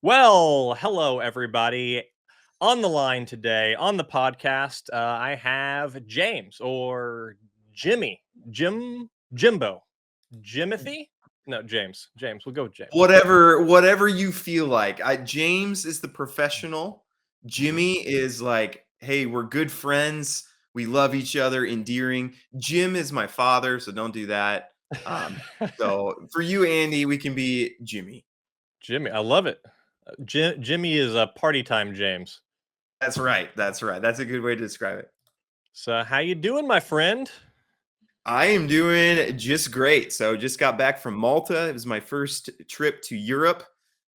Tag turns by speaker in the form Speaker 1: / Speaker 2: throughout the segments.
Speaker 1: Well, hello everybody. On the line today on the podcast, I have James or Jimmy, Jimbo, Jimothy. No, James. James. We'll go with James.
Speaker 2: Whatever you feel like. James is the professional.
Speaker 1: Mhm.
Speaker 2: Jimmy is like, hey, we're good friends. We love each other, endearing. Jim is my father, so don't do that. Um, so for you, Andy, we can be Jimmy.
Speaker 1: Jimmy, I love it. Jimmy is a party time, James.
Speaker 2: That's right. That's right. That's a good way to describe it.
Speaker 1: So, how you doing, my friend?
Speaker 2: I am doing just great. So just got back from Malta. It was my first trip to Europe.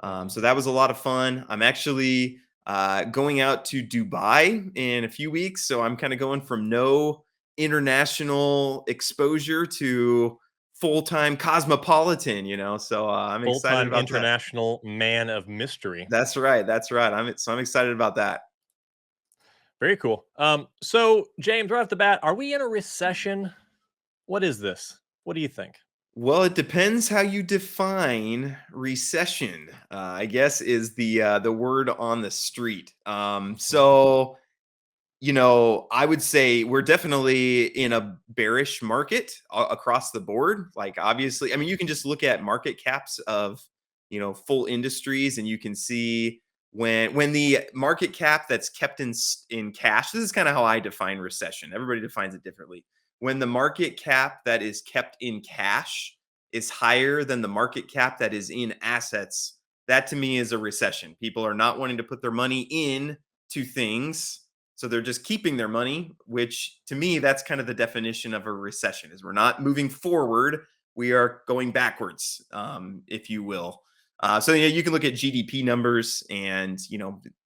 Speaker 2: So that was a lot of fun. I'm actually going out to Dubai in a few weeks. So I'm kind of going from no international exposure to full-time cosmopolitan. So I'm
Speaker 1: Full
Speaker 2: excited
Speaker 1: time
Speaker 2: about that.
Speaker 1: international man of mystery.
Speaker 2: That's right. That's right. I'm excited about that.
Speaker 1: Very cool. So James, right off the bat, are we in a recession? What is this? What do you think?
Speaker 2: Well, it depends how you define recession. I guess is the word on the street. I would say we're definitely in a bearish market across the board. Like, obviously, I mean, you can just look at market caps of full industries, and you can see when the market cap that's kept in cash. This is kind of how I define recession. Everybody defines it differently. When the market cap that is kept in cash is higher than the market cap that is in assets, that to me is a recession. People are not wanting to put their money in to things, so they're just keeping their money, which to me, that's kind of the definition of a recession is we're not moving forward. We are going backwards, if you will. So yeah, you can look at GDP numbers, and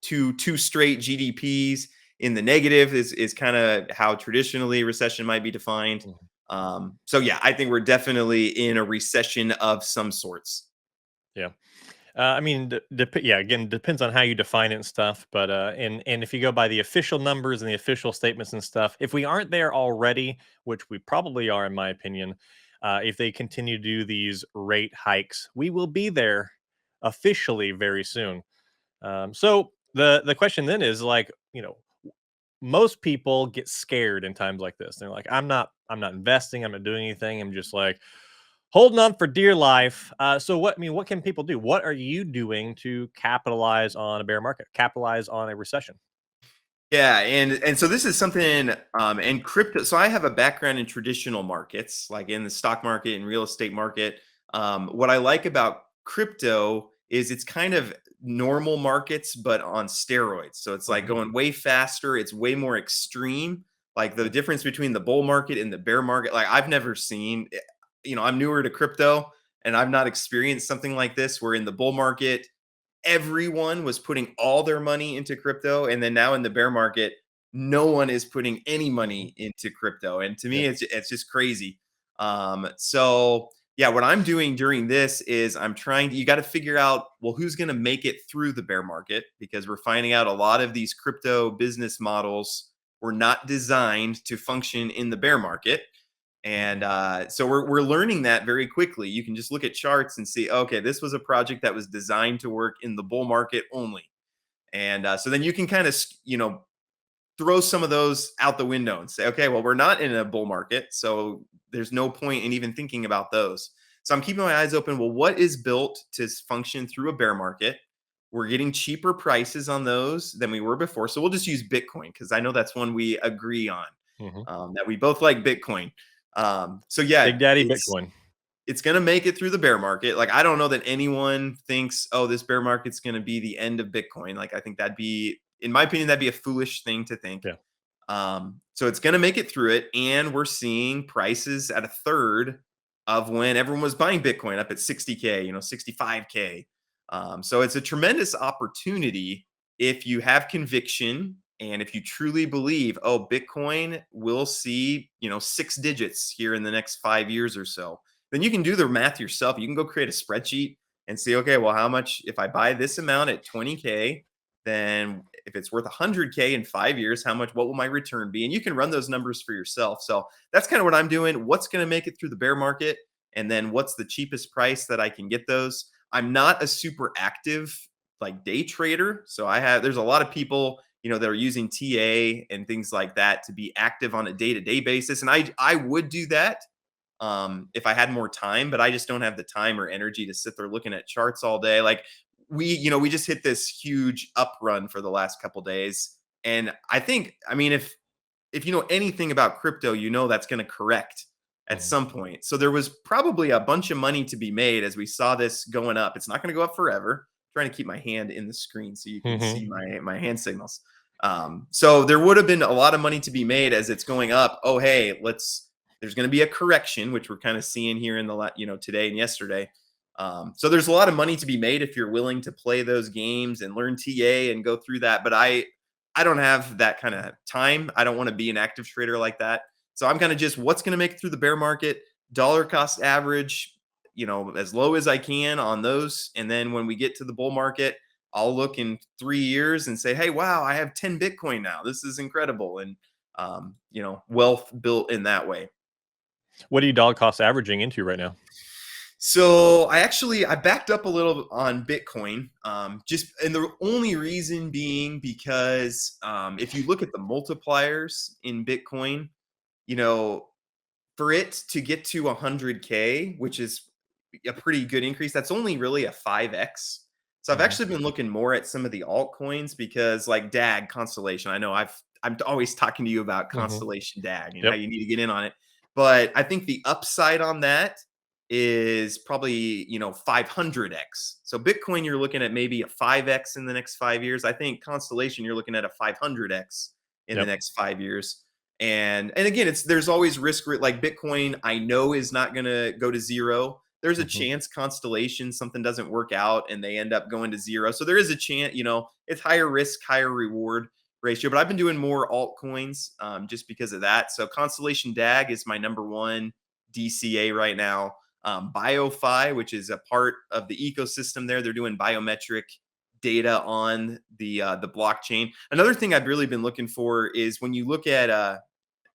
Speaker 2: two straight GDPs in the negative is kind of how traditionally recession might be defined.
Speaker 1: Mhm.
Speaker 2: So yeah, I think we're definitely in a recession of some sorts.
Speaker 1: Yeah. I mean, yeah. Again, depends on how you define it and stuff. But and if you go by the official numbers and the official statements and stuff, if we aren't there already, which we probably are, in my opinion, if they continue to do these rate hikes, we will be there officially very soon. So the question then is like, most people get scared in times like this. They're like, I'm not investing. I'm not doing anything. I'm just like holding on for dear life. So what can people do? What are you doing to capitalize on a bear market? Capitalize on a recession?
Speaker 2: Yeah, and so this is something and crypto. So I have a background in traditional markets, like in the stock market and real estate market. What I like about crypto is it's kind of normal markets, but on steroids. So it's like
Speaker 1: Mhm.
Speaker 2: going way faster. It's way more extreme. Like the difference between the bull market and the bear market. Like I've never seen. I'm newer to crypto, and I've not experienced something like this. Where in the bull market everyone was putting all their money into crypto, and then now in the bear market no one is putting any
Speaker 1: Mhm.
Speaker 2: money into crypto, and to me
Speaker 1: Yep.
Speaker 2: it's just crazy. So yeah, what I'm doing during this is I'm trying to you got to figure out, well, who's going to make it through the bear market, because we're finding out a lot of these crypto business models were not designed to function in the bear market. And so we're learning that very quickly. You can just look at charts and see, okay, this was a project that was designed to work in the bull market only. And so then you can kind of, throw some of those out the window and say, okay, well, we're not in a bull market. So there's no point in even thinking about those. So I'm keeping my eyes open. Well, what is built to function through a bear market? We're getting cheaper prices on those than we were before. So we'll just use Bitcoin because I know that's one we agree on,
Speaker 1: Mhm.
Speaker 2: that we both like Bitcoin. So yeah,
Speaker 1: Big Daddy
Speaker 2: it's
Speaker 1: Bitcoin.
Speaker 2: it's going to make it through the bear market. Like, I don't know that anyone thinks, oh, this bear market's going to be the end of Bitcoin. Like, I think that'd be, in my opinion, that'd be a foolish thing to think.
Speaker 1: Yeah.
Speaker 2: So it's going to make it through it. And we're seeing prices at a third of when everyone was buying Bitcoin, up at 60K, 65K. So it's a tremendous opportunity if you have conviction and if you truly believe, oh, Bitcoin will see, six digits here in the next 5 years or so. Then you can do the math yourself. You can go create a spreadsheet and see, okay, well, how much if I buy this amount at 20K, then if it's worth 100K in 5 years, what will my return be? And you can run those numbers for yourself. So that's kind of what I'm doing. What's going to make it through the bear market? And then what's the cheapest price that I can get those? I'm not a super active like day trader. So there's a lot of people, that are using TA and things like that to be active on a day-to-day basis. And I would do that if I had more time, but I just don't have the time or energy to sit there looking at charts all day. Like we just hit this huge up run for the last couple days. And I think, I mean, if you know anything about crypto, that's going to correct at
Speaker 1: Mhm.
Speaker 2: some point. So there was probably a bunch of money to be made as we saw this going up. It's not going to go up forever. I'm trying to keep my hand in the screen so you can see
Speaker 1: Mhm.
Speaker 2: my hand signals. So there would have been a lot of money to be made as it's going up. Oh, hey, there's going to be a correction, which we're kind of seeing here in today and yesterday. So there's a lot of money to be made if you're willing to play those games and learn TA and go through that. But I don't have that kind of time. I don't want to be an active trader like that. So I'm kind of just what's going to make it through the bear market, dollar cost average, as low as I can on those. And then when we get to the bull market, I'll look in 3 years and say, hey, wow, I have 10 Bitcoin now. This is incredible. And, wealth built in that way.
Speaker 1: What are you dollar cost averaging into right now?
Speaker 2: So I backed up a little on Bitcoin, just and the only reason being because if you look at the multipliers in Bitcoin, you know, for it to get to 100K, which is a pretty good increase, that's only really a 5x. So I've
Speaker 1: Mhm.
Speaker 2: actually been looking more at some of the altcoins because like DAG Constellation, I know I'm always talking to you about
Speaker 1: Mhm.
Speaker 2: Constellation DAG and how
Speaker 1: Yep.
Speaker 2: you need to get in on it. But I think the upside on that is probably, 500x. So Bitcoin, you're looking at maybe a 5x in the next 5 years. I think Constellation, you're looking at a 500x in the
Speaker 1: Yep.
Speaker 2: next 5 years. And again, there's always risk. Like Bitcoin, I know is not going to go to zero. There's a
Speaker 1: Mhm.
Speaker 2: chance Constellation something doesn't work out and they end up going to zero. So there is a chance. It's higher risk, higher reward ratio. But I've been doing more altcoins just because of that. So Constellation DAG is my number one DCA right now. BioFi, which is a part of the ecosystem there, they're doing biometric data on the blockchain. Another thing I've really been looking for is when you look at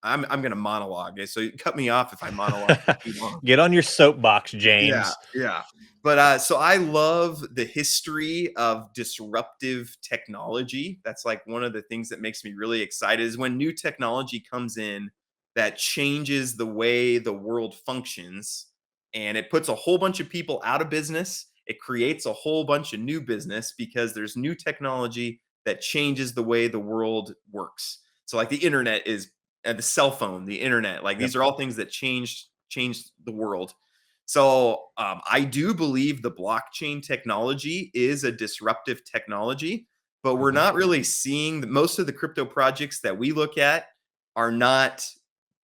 Speaker 2: I'm going to monologue, so cut me off if I monologue for too long.
Speaker 1: Get on your soapbox,
Speaker 2: Yeah,
Speaker 1: James.
Speaker 2: yeah. But so I love the history of disruptive technology. That's like one of the things that makes me really excited is when new technology comes in that changes the way the world functions and it puts a whole bunch of people out of business. It creates a whole bunch of new business because there's new technology that changes the way the world works. So like the internet is the cell phone, the internet, like
Speaker 1: Yep.
Speaker 2: these are all things that changed the world. So I do believe the blockchain technology is a disruptive technology, but we're
Speaker 1: Mhm.
Speaker 2: not really seeing most of the crypto projects that we look at are not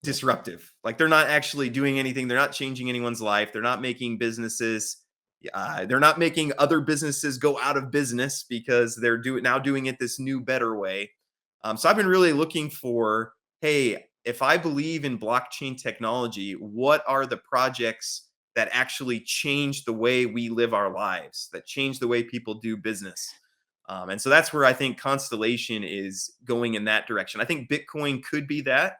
Speaker 1: Yep.
Speaker 2: disruptive. Like they're not actually doing anything. They're not changing anyone's life. They're not making businesses. They're not making other businesses go out of business because they're doing it this new, better way. So I've been really looking for, hey, if I believe in blockchain technology, what are the projects that actually change the way we live our lives, that change the way people do business? And so that's where I think Constellation is going in that direction. I think Bitcoin could be that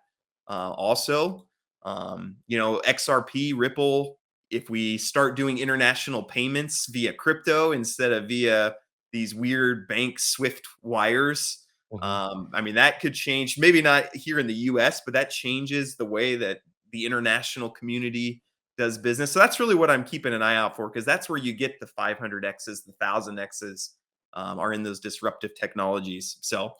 Speaker 2: also. XRP, Ripple, if we start doing international payments via crypto instead of via these weird bank Swift wires,
Speaker 1: Mhm.
Speaker 2: I mean, that could change, maybe not here in the US, but that changes the way that the international community does business. So that's really what I'm keeping an eye out for because that's where you get the 500Xs, the 1000Xs are in those disruptive technologies. So,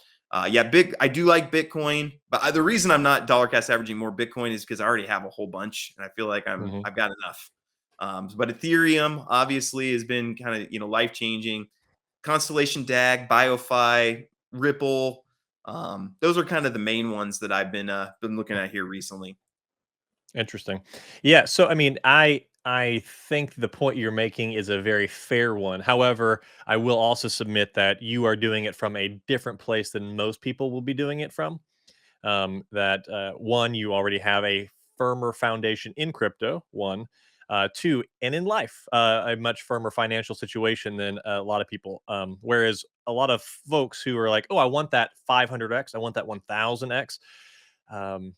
Speaker 2: yeah, I do like Bitcoin, but the reason I'm not dollar cost averaging more Bitcoin is because I already have a whole bunch and I feel like
Speaker 1: Mhm.
Speaker 2: I've got enough. But Ethereum obviously has been kind of, life changing. Constellation DAG, BioFi, Ripple. Those are kind of the main ones that I've been looking at here recently.
Speaker 1: Interesting. Yeah, so I mean, I think the point you're making is a very fair one. However, I will also submit that you are doing it from a different place than most people will be doing it from. That one, you already have a firmer foundation in crypto. One, two, and in life, a much firmer financial situation than a lot of people. Whereas a lot of folks who are like, "Oh, I want that 500x, I want that 1000x." Um,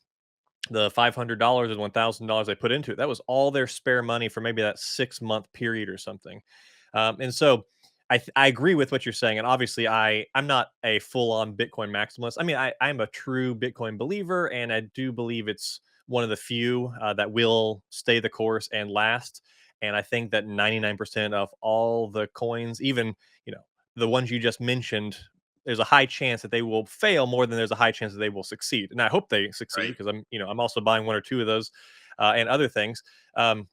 Speaker 1: the $500 and $1,000 they put into it, that was all their spare money for maybe that 6-month period or something. And so I agree with what you're saying, and obviously I'm not a full on Bitcoin maximalist. I mean, I'm a true Bitcoin believer, and I do believe it's one of the few that will stay the course and last. And I think that 99% of all the coins, even the ones you just mentioned, there's a high chance that they will fail more than there's a high chance that they will succeed. And I hope they succeed
Speaker 2: Right.
Speaker 1: because I'm also buying one or two of those and other things. Um,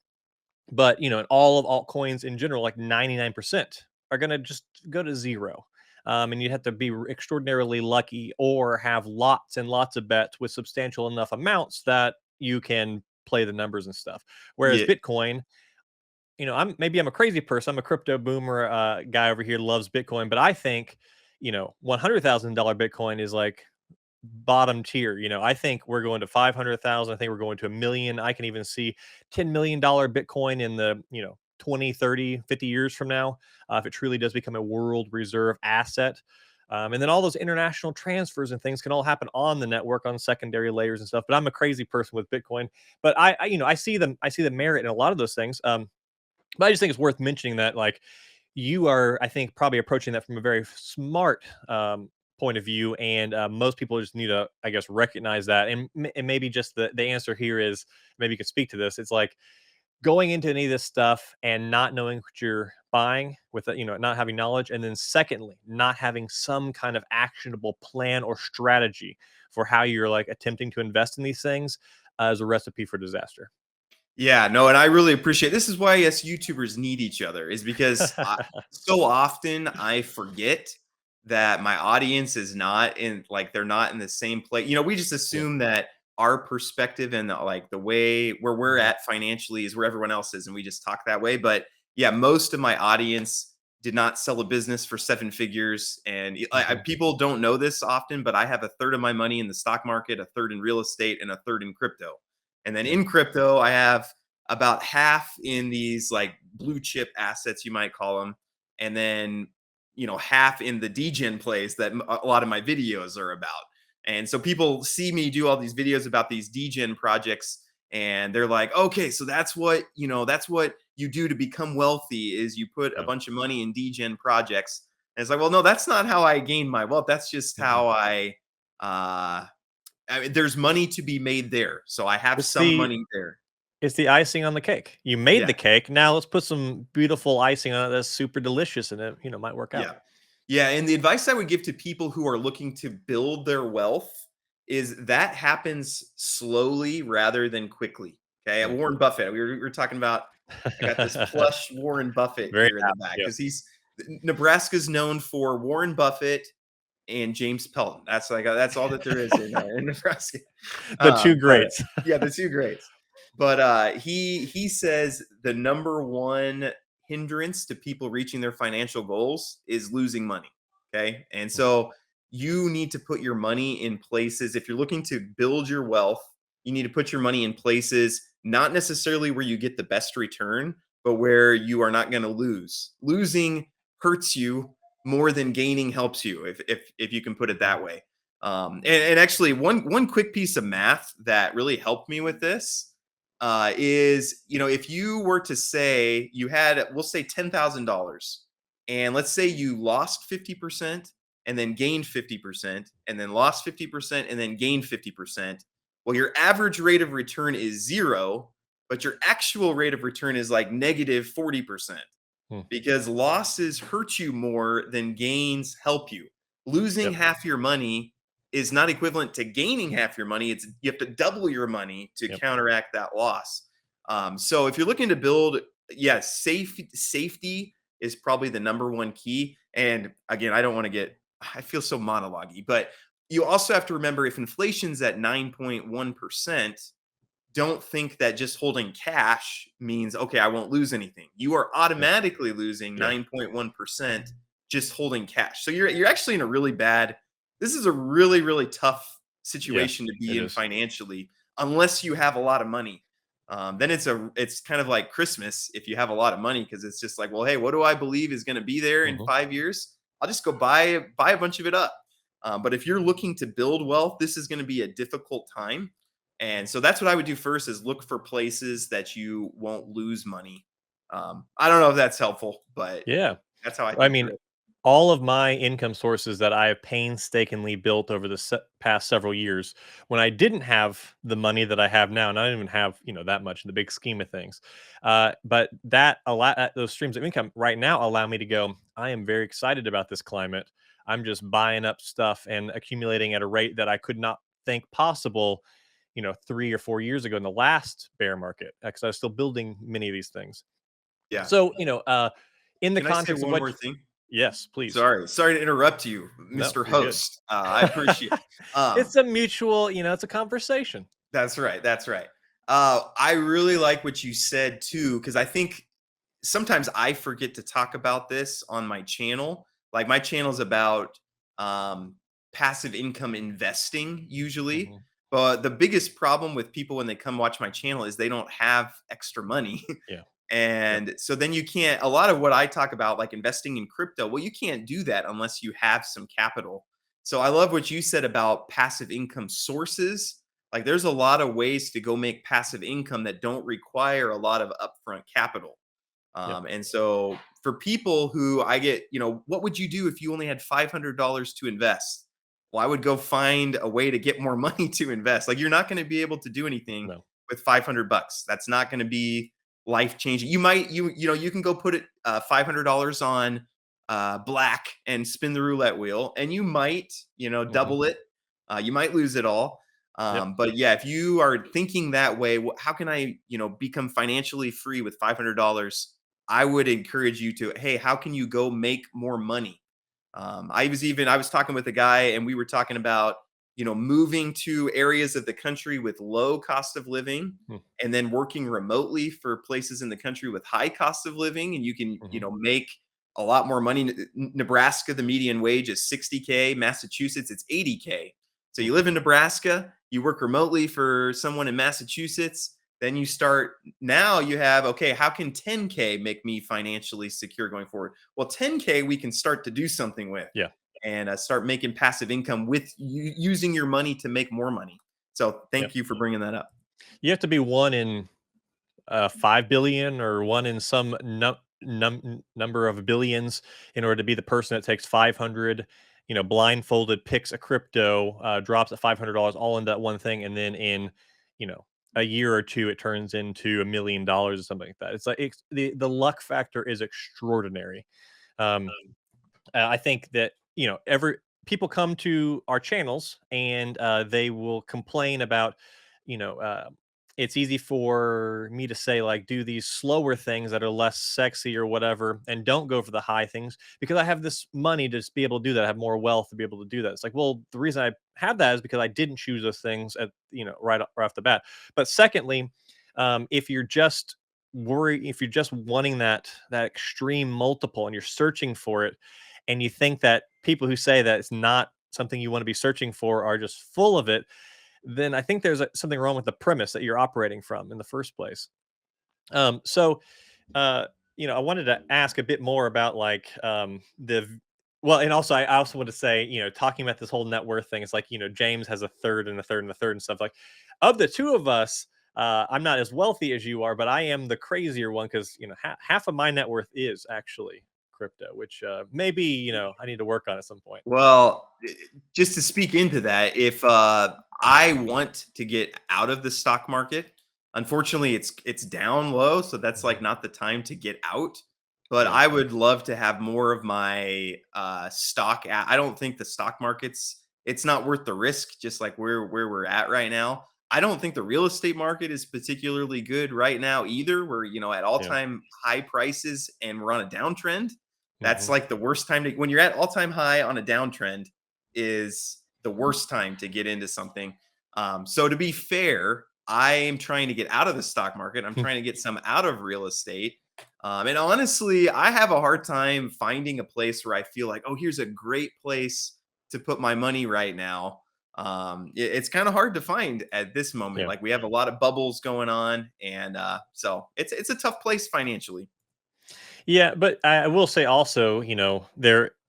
Speaker 1: but in all of altcoins in general, like 99% are going to just go to zero. And you have to be extraordinarily lucky or have lots and lots of bets with substantial enough amounts that you can play the numbers and stuff. Whereas
Speaker 2: Yeah.
Speaker 1: Bitcoin, I'm a crazy person. I'm a crypto boomer guy over here, loves Bitcoin, but I think $100,000 Bitcoin is like bottom tier. I think we're going to 500,000. I think we're going to a million. I can even see $10 million Bitcoin in the 20, 30, 50 years from now, if it truly does become a world reserve asset. And then all those international transfers and things can all happen on the network on secondary layers and stuff. But I'm a crazy person with Bitcoin. But I see the merit in a lot of those things. But I just think it's worth mentioning that, like, you are, I think, probably approaching that from a very smart point of view, and most people just need to, I guess, recognize that. And maybe just the answer here is, maybe you could speak to this. It's like going into any of this stuff and not knowing what you're buying with it, not having knowledge, and then secondly, not having some kind of actionable plan or strategy for how you're like attempting to invest in these things as a recipe for disaster.
Speaker 2: Yeah, no, and I really appreciate this is why us YouTubers need each other is because so often I forget that my audience is not in like they're not in the same place. We just
Speaker 1: Yeah.
Speaker 2: assume that our perspective and like the way where we're
Speaker 1: Mhm.
Speaker 2: at financially is where everyone else is, and we just talk that way. But yeah, most of my audience did not sell a business for seven figures, and
Speaker 1: Mhm.
Speaker 2: people don't know this often, but I have a third of my money in the stock market, a third in real estate, and a third in crypto. And then
Speaker 1: Yeah.
Speaker 2: in crypto, I have about half in these like blue chip assets, you might call them. And then, half in the degen plays that a lot of my videos are about. And so people see me do all these videos about these degen projects and they're like, okay, so that's what you do to become wealthy is you put a
Speaker 1: Yeah.
Speaker 2: bunch of money in degen projects. And it's like, well, no, that's not how I gain my wealth. That's just
Speaker 1: Mhm.
Speaker 2: how uh, I mean, there's money to be made there. So I have
Speaker 1: It's
Speaker 2: some
Speaker 1: the
Speaker 2: money there.
Speaker 1: it's the icing on the cake. You made
Speaker 2: Yeah.
Speaker 1: the cake. Now let's put some beautiful icing on it that's super delicious, and it might work out.
Speaker 2: Yeah. Yeah, and the advice I would give to people who are looking to build their wealth is that happens slowly rather than quickly. Okay.
Speaker 1: Yeah.
Speaker 2: Warren Buffett. We were talking about, I got this plush Warren Buffett
Speaker 1: Very
Speaker 2: here in the
Speaker 1: apt.
Speaker 2: back
Speaker 1: Yeah.
Speaker 2: because Nebraska's known for Warren Buffett and James Pelton. That's all that there is in Nebraska.
Speaker 1: The two
Speaker 2: But
Speaker 1: greats.
Speaker 2: yeah, the two greats. But he says the number one hindrance to people reaching their financial goals is losing money. Okay, and
Speaker 1: Mhm.
Speaker 2: so you need to put your money in places if you're looking to build your wealth. You need to put your money in places not necessarily where you get the best return, but where you are not going to lose. Losing hurts you more than gaining helps you, if you can put it
Speaker 1: Mhm.
Speaker 2: that way. And actually, one quick piece of math that really helped me with this is if you were to say you had, we'll say $10,000, and let's say you lost 50% and then gained 50% and then lost 50% and then gained 50%. Well, your average rate of return is zero, but your actual rate of return is like negative 40%
Speaker 1: Hmm.
Speaker 2: because losses hurt you more than gains help you. Losing
Speaker 1: Yep.
Speaker 2: half your money is not equivalent to gaining half your money. It's you have to double your money to
Speaker 1: Yep.
Speaker 2: counteract that loss. So if you're looking to build, yes, safety is probably the number one key. And again, I don't want to get, I feel so monologue but you also have to remember if inflation's at 9.1%, don't think that just holding cash means okay, I won't lose anything. You are
Speaker 1: Yeah.
Speaker 2: automatically losing
Speaker 1: Yeah.
Speaker 2: 9.1% just holding cash. So you're actually in a really bad, this is a really really tough
Speaker 1: Yeah.
Speaker 2: situation to be
Speaker 1: It
Speaker 2: in
Speaker 1: is.
Speaker 2: financially unless you have a lot of money. Then it's kind of like Christmas if you have a lot of money because it's just like, well, hey, what do I believe is going to be there in
Speaker 1: Mhm.
Speaker 2: 5 years? I'll just go buy a bunch of it up. But if you're looking to build wealth, this is going to be a difficult time, and so that's what I would do first is look for places that you won't lose money. I don't know if that's helpful, but
Speaker 1: Yeah.
Speaker 2: That's how I
Speaker 1: I
Speaker 2: think
Speaker 1: mean,
Speaker 2: through it.
Speaker 1: all of my income sources that I have painstakingly built over the past several years, when I didn't have the money that I have now, and I don't even have that much in the big scheme of things, but those streams of income right now allow me to go. I am very excited about this climate. I'm just buying up stuff and accumulating at a rate that I could not think possible, 3 or 4 years ago in the last bear market, because I was still building many of these things.
Speaker 2: Yeah.
Speaker 1: So, in the
Speaker 2: Can I say
Speaker 1: context of
Speaker 2: one
Speaker 1: what
Speaker 2: more thing?
Speaker 1: yes, please.
Speaker 2: Sorry to interrupt you,
Speaker 1: No,
Speaker 2: Mr.
Speaker 1: you're good.
Speaker 2: Host. I appreciate. Um,
Speaker 1: It's a mutual, it's a conversation.
Speaker 2: that's right. That's right. I really like what you said too, because I think sometimes I forget to talk about this on my channel. Like my channel's about um, passive income investing usually.
Speaker 1: Mhm.
Speaker 2: But the biggest problem with people when they come watch my channel is they don't have extra money.
Speaker 1: Yeah. Yep.
Speaker 2: And so then you can't, a lot of what I talk about, like investing in crypto, well, you can't do that unless you have some capital. So I love what you said about passive income sources. Like there's a lot of ways to go make passive income that don't require a lot of upfront capital.
Speaker 1: Yep.
Speaker 2: And so for people who I get, what would you do if you only had $500 to invest? Well, I would go find a way to get more money to invest. Like you're not going to be able to do anything
Speaker 1: No.
Speaker 2: with 500 bucks. That's not going to be life changing. You might, you can go put it $500 on black and spin the roulette wheel, and you might,
Speaker 1: Mhm.
Speaker 2: double it. You might lose it all.
Speaker 1: Yep.
Speaker 2: But yeah, if you are thinking that way, how can I, become financially free with $500? I would encourage you to, hey, how can you go make more money? I was talking with a guy and we were talking about, moving to areas of the country with low cost of living
Speaker 1: Mm.
Speaker 2: and then working remotely for places in the country with high cost of living. And you can,
Speaker 1: Mhm.
Speaker 2: make a lot more money. Nebraska, the median wage is 60K. Massachusetts, it's 80K. So you
Speaker 1: Mhm.
Speaker 2: live in Nebraska, you work remotely for someone in Massachusetts, then you start, now you have, okay, how can 10K make me financially secure going forward? Well, 10K we can start to do something with
Speaker 1: Yeah.
Speaker 2: and start making passive income with using your money to make more money. So
Speaker 1: Yep.
Speaker 2: thank you for bringing that up.
Speaker 1: You have to be one in 5 billion or one in some number of billions in order to be the person that takes 500, blindfolded, picks a crypto, drops at $500 all into that one thing, and then in, you know, a year or two, it turns into $1 million or something like that. It's like the luck factor is extraordinary. Um, I think that every people come to our channels and they will complain about you know uh, it's easy for me to say like do these slower things that are less sexy or whatever and don't go for the high things because I have this money to just be able to do that. I have more wealth to be able to do that. It's like, well, the reason I have that is because I didn't choose those things at right off the bat. But secondly, if you're just if you're just wanting that extreme multiple and you're searching for it and you think that people who say that it's not something you want to be searching for are just full of it, then I think there's something wrong with the premise that you're operating from in the first place. So, uh, I wanted to ask a bit more about like well, and also I also want to say, talking about this whole net worth thing, it's like, James has a third and a third and a third and stuff like of the two of us. I'm not as wealthy as you are, but I am the crazier one because half of my net worth is actually crypto, which maybe I need to work on at some point.
Speaker 2: Well, just to speak into that, if I want to get out of the stock market, unfortunately, it's down low, so that's
Speaker 1: Mhm.
Speaker 2: like not the time to get out. But
Speaker 1: Yeah.
Speaker 2: I would love to have more of my stock. I don't think the stock market's it's not worth the risk, just like where we're at right now. I don't think the real estate market is particularly good right now either. We're at all
Speaker 1: Yeah.
Speaker 2: time high prices and we're on a downtrend. That's
Speaker 1: Hmm.
Speaker 2: like the worst time to when you're at all-time high on a downtrend is the worst time to get into something. So to be fair, I am trying to get out of the stock market. I'm trying to get some out of real estate. And honestly, I have a hard time finding a place where I feel like, oh, here's a great place to put my money right now. It's kind of hard to find at this moment.
Speaker 1: Yeah.
Speaker 2: Like we have a lot of bubbles going on, and so it's a tough place financially.
Speaker 1: Yeah, but I will say also,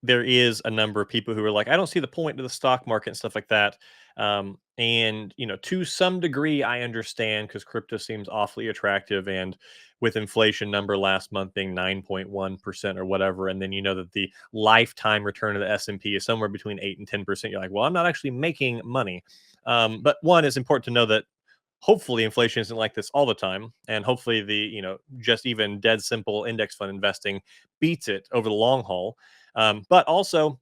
Speaker 1: there is a number of people who are like, I don't see the point to the stock market and stuff like that. And to some degree, I understand because crypto seems awfully attractive, and with inflation number last month being 9.1% or whatever, and then you know that the lifetime return of the S&P is somewhere between 8 and 10%. You're like, well, I'm not actually making money. But one is important to know that hopefully inflation isn't like this all the time, and hopefully the just even dead simple index fund investing beats it over the long haul. But also,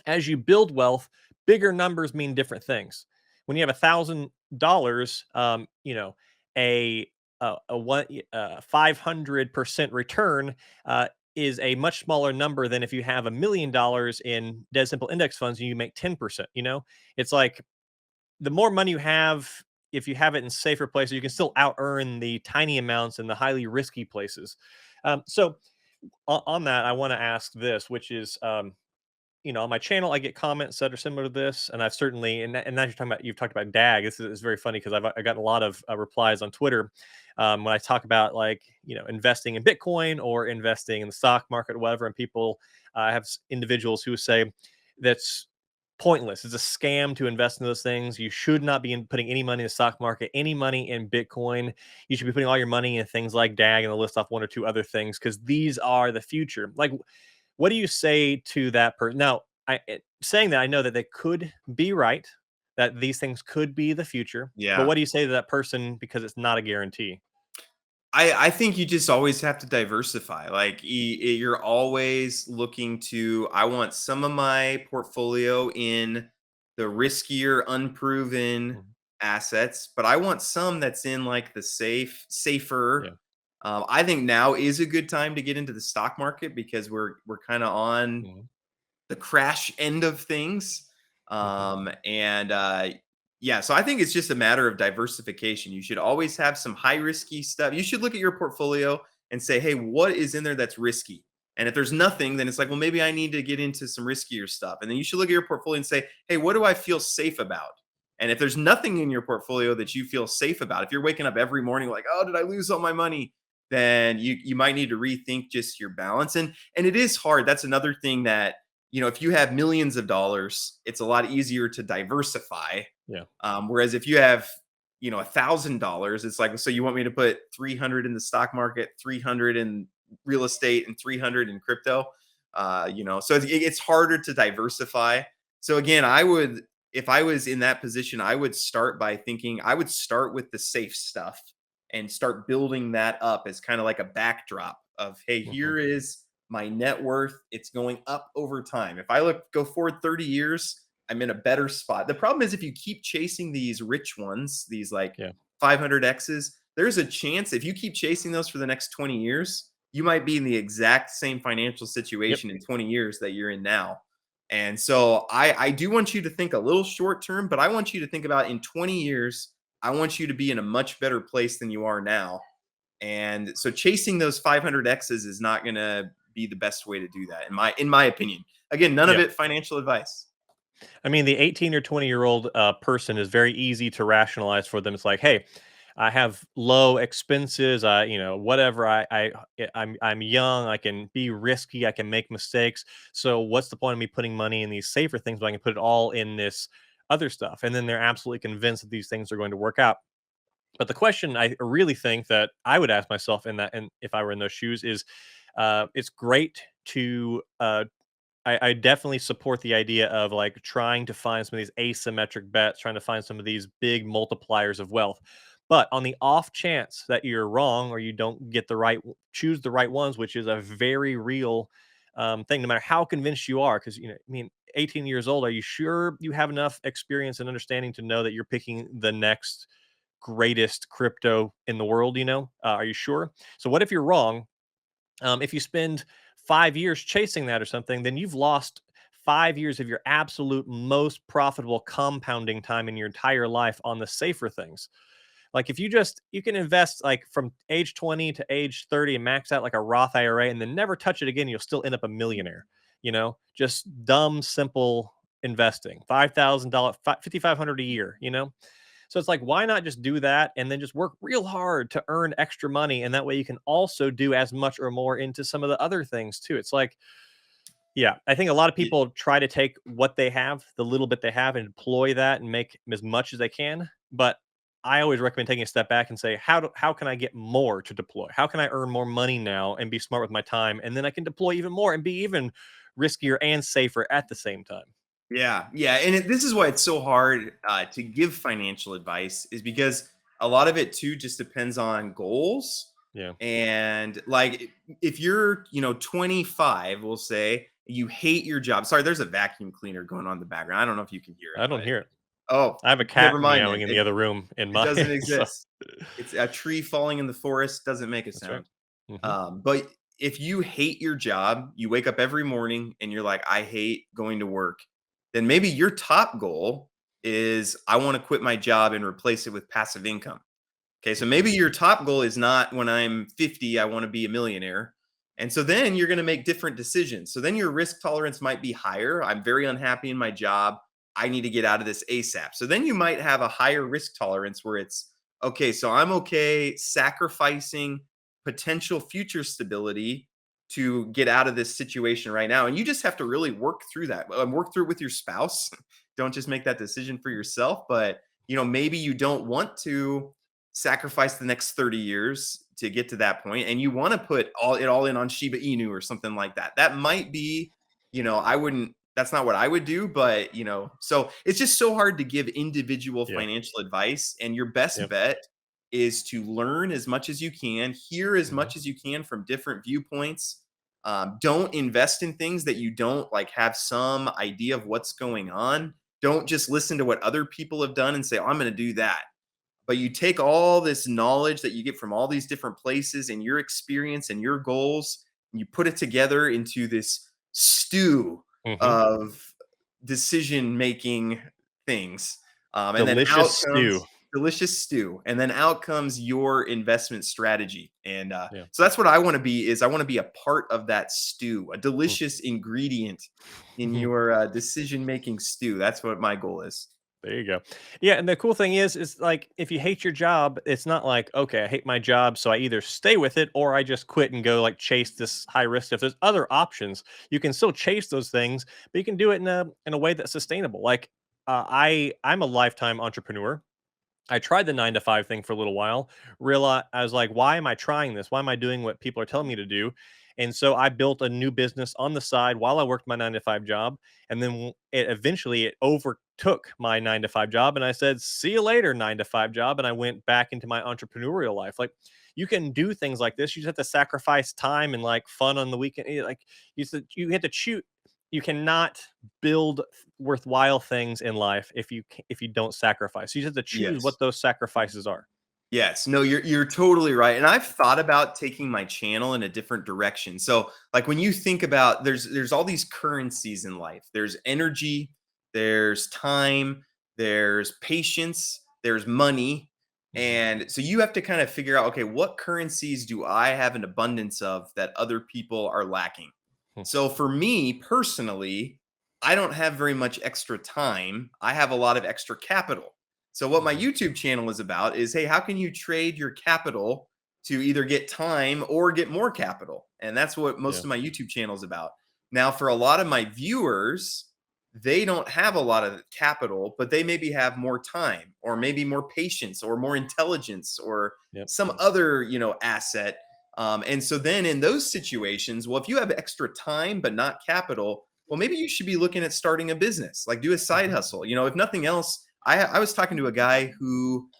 Speaker 1: as you build wealth, bigger numbers mean different things. When you have $1,000, a a one 500% return is a much smaller number than if you have $1 million in dead simple index funds and you make 10%. It's like the more money you have, if you have it in safer places, you can still out earn the tiny amounts in the highly risky places. So on that, I want to ask this, which is, on my channel, I get comments that are similar to this, and I've certainly, and now you've talked about DAG. This is very funny because I got a lot of replies on Twitter when I talk about like investing in Bitcoin or investing in the stock market or whatever, and people I have individuals who say that's pointless. It's a scam to invest in those things. You should not be putting any money in the stock market, any money in Bitcoin. You should be putting all your money in things like DAG, and the list off one or two other things because these are the future. Like, what do you say to that person? Now, saying that, I know that they could be right, that these things could be the future. But
Speaker 2: Yeah.
Speaker 1: what do you say to that person because it's not a guarantee?
Speaker 2: I think you just always have to diversify. Like you're always looking to. I want some of my portfolio in the riskier, unproven
Speaker 1: Mhm.
Speaker 2: assets, but I want some that's in like the
Speaker 1: Yeah.
Speaker 2: safer. I think now is a good time to get into the stock market because we're kind of on
Speaker 1: Mhm.
Speaker 2: the crash end of things.
Speaker 1: Mhm.
Speaker 2: And Yeah, so I think it's just a matter of diversification. You should always have some high risky stuff. You should look at your portfolio and say, hey, what is in there that's risky? And if there's nothing, then it's like, well, maybe I need to get into some riskier stuff. And then you should look at your portfolio and say, hey, what do I feel safe about? And if there's nothing in your portfolio that you feel safe about, if you're waking up every morning like, oh, did I lose all my money? Then you might need to rethink just your balance. And it is hard. That's another thing that if you have millions of dollars, it's a lot easier to diversify.
Speaker 1: Yeah.
Speaker 2: Whereas if you have, $1,000, it's like, so you want me to put 300 in the stock market, 300 in real estate, and 300 in crypto. So it's harder to diversify. So again, if I was in that position, I would start by thinking, I would start with the safe stuff and start building that up as kind of like a backdrop of, hey,
Speaker 1: Mhm.
Speaker 2: here is my net worth. It's going up over time. If I go forward 30 years, I'm in a better spot. The problem is if you keep chasing these rich ones, these like
Speaker 1: Yeah.
Speaker 2: 500Xs, there's a chance if you keep chasing those for the next 20 years, you might be in the exact same financial
Speaker 1: Yep.
Speaker 2: situation in 20 years that you're in now. And so I do want you to think a little short term, but I want you to think about in 20 years, I want you to be in a much better place than you are now. And so chasing those 500Xs is not going to be the best way to do that in my opinion. Again, none of
Speaker 1: Yeah.
Speaker 2: it financial advice.
Speaker 1: I mean, the 18 or 20-year-old person is very easy to rationalize for them. It's like, hey, I have low expenses. Whatever. I'm young. I can be risky. I can make mistakes. So what's the point of me putting money in these safer things when I can put it all in this other stuff? And then they're absolutely convinced that these things are going to work out. But the question I really think that I would ask myself in that, and if I were in those shoes, is it's great to I definitely support the idea of like trying to find some of these asymmetric bets, trying to find some of these big multipliers of wealth. But on the off chance that you're wrong or you don't get choose the right ones, which is a very real thing, no matter how convinced you are, because 18 years old, are you sure you have enough experience and understanding to know that you're picking the next greatest crypto in the world? Are you sure? So what if you're wrong? If you spend 5 years chasing that or something, then you've lost 5 years of your absolute most profitable compounding time in your entire life on the safer things. Like if you can invest like from age 20 to age 30 and max out like a Roth IRA and then never touch it again, you'll still end up a millionaire. Just dumb, simple investing. $5,000, 5,500 a year. So it's like, why not just do that and then just work real hard to earn extra money? And that way you can also do as much or more into some of the other things too. It's like, Yeah, I think a lot of
Speaker 2: Y-
Speaker 1: people try to take what they have, the little bit they have, and deploy that and make as much as they can. But I always recommend taking a step back and say, how can I get more to deploy? How can I earn more money now and be smart with my time, and then I can deploy even more and be even riskier and safer at the same time.
Speaker 2: Yeah, yeah, and this is why it's so hard to give financial advice, is because a lot of it too just depends on goals.
Speaker 1: Yeah,
Speaker 2: And like, if you're 25, we'll say you hate your job. Sorry, there's a vacuum cleaner going on in the background. I don't know if you can hear it,
Speaker 1: I don't
Speaker 2: but
Speaker 1: hear it.
Speaker 2: oh,
Speaker 1: I have a cat
Speaker 2: never mind then.
Speaker 1: meowing in the other room in
Speaker 2: It
Speaker 1: mine.
Speaker 2: doesn't
Speaker 1: So
Speaker 2: exist. It's a tree falling in the forest, doesn't make a
Speaker 1: that's right.
Speaker 2: sound.
Speaker 1: Hmm.
Speaker 2: But if you hate your job, you wake up every morning and you're like, I hate going to work, then maybe your top goal is, I want to quit my job and replace it with passive income. Okay, so
Speaker 1: Hmm.
Speaker 2: maybe your top goal is not, when I'm 50, I want to be a millionaire. And so then you're going to make different decisions. So then your risk tolerance might be higher. I'm very unhappy in my job. I need to get out of this ASAP. So then you might have a higher risk tolerance where it's, okay, so I'm okay sacrificing potential future stability to get out of this situation right now. And you just have to really work through that. Work through it with your spouse. Don't just make that decision for yourself, but maybe you don't want to sacrifice the next 30 years to get to that point, and you want to put all in on Shiba Inu or something like that. That might be, I wouldn't, that's not what I would do, but so it's just so hard to give individual
Speaker 1: Yeah.
Speaker 2: financial advice, and your best
Speaker 1: Yep.
Speaker 2: bet is to learn as much as you can, hear as
Speaker 1: Hmm.
Speaker 2: much as you can from different viewpoints. Don't invest in things that you don't like have some idea of what's going on. Don't just listen to what other people have done and say, oh, I'm going to do that. But you take all this knowledge that you get from all these different places and your experience and your goals, and you put it together into this stew
Speaker 1: Hmm.
Speaker 2: of decision making things. And then
Speaker 1: Delicious
Speaker 2: out
Speaker 1: stew.
Speaker 2: comes delicious stew. And then out comes your investment strategy. And
Speaker 1: Yeah.
Speaker 2: so that's what I want to be, is I want to be a part of that stew, a
Speaker 1: Mm.
Speaker 2: delicious ingredient in your decision making stew. That's what my goal is.
Speaker 1: There you go. Yeah, and the cool thing is like if you hate your job, it's not like, okay, I hate my job, so I either stay with it or I just quit and go like chase this high risk stuff. There's other options. You can still chase those things, but you can do it in a way that's sustainable. Like I'm a lifetime entrepreneur. I tried the 9 to 5 thing for a little while. Realized I was like, "Why am I trying this? Why am I doing what people are telling me to do?" And so I built a new business on the side while I worked my 9 to 5 job, and then it overtook my 9 to 5 job, and I said, "See you later, 9 to 5 job," and I went back into my entrepreneurial life. Like, you can do things like this. You just have to sacrifice time and, like, fun on the weekend. Like, you have to choose. You cannot build worthwhile things in life if you don't sacrifice. You just have to choose
Speaker 2: Yes.
Speaker 1: what those sacrifices are.
Speaker 2: Yes, no, you're totally right. And I've thought about taking my channel in a different direction. So, like, when you think about, there's all these currencies in life. There's energy, there's time, there's patience, there's money.
Speaker 1: Mhm.
Speaker 2: And so you have to kind of figure out, okay, what currencies do I have an abundance of that other people are lacking?
Speaker 1: Hmm.
Speaker 2: So for me personally, I don't have very much extra time. I have a lot of extra capital. So what my
Speaker 1: Mhm.
Speaker 2: YouTube channel is about is, hey, how can you trade your capital to either get time or get more capital? And that's what most
Speaker 1: Yeah.
Speaker 2: of my YouTube channel is about. Now, for a lot of my viewers, they don't have a lot of capital, but they maybe have more time or maybe more patience or more intelligence or
Speaker 1: Yep.
Speaker 2: some
Speaker 1: Yep.
Speaker 2: other, asset. And so then in those situations, well, if you have extra time but not capital, well, maybe you should be looking at starting a business, like do a side
Speaker 1: Mhm.
Speaker 2: hustle. If nothing else, I was talking to a guy who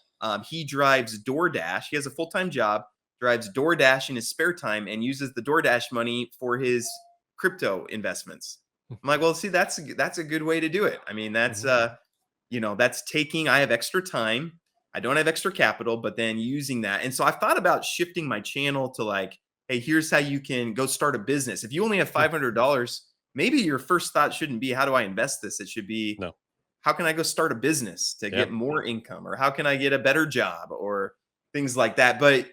Speaker 2: he drives DoorDash. He has a full time job, drives DoorDash in his spare time, and uses the DoorDash money for his crypto investments. I'm like, well, see, that's a good way to do it. I mean, that's
Speaker 1: Mhm.
Speaker 2: that's taking. I have extra time. I don't have extra capital, but then using that. And so I've thought about shifting my channel to like, hey, here's how you can go start a business. If you only have
Speaker 1: Hmm.
Speaker 2: $500, maybe your first thought shouldn't be, how do I invest this? It should be,
Speaker 1: No.
Speaker 2: how can I go start a business to
Speaker 1: Yeah.
Speaker 2: get more income, or how can I get a better job, or things like that. But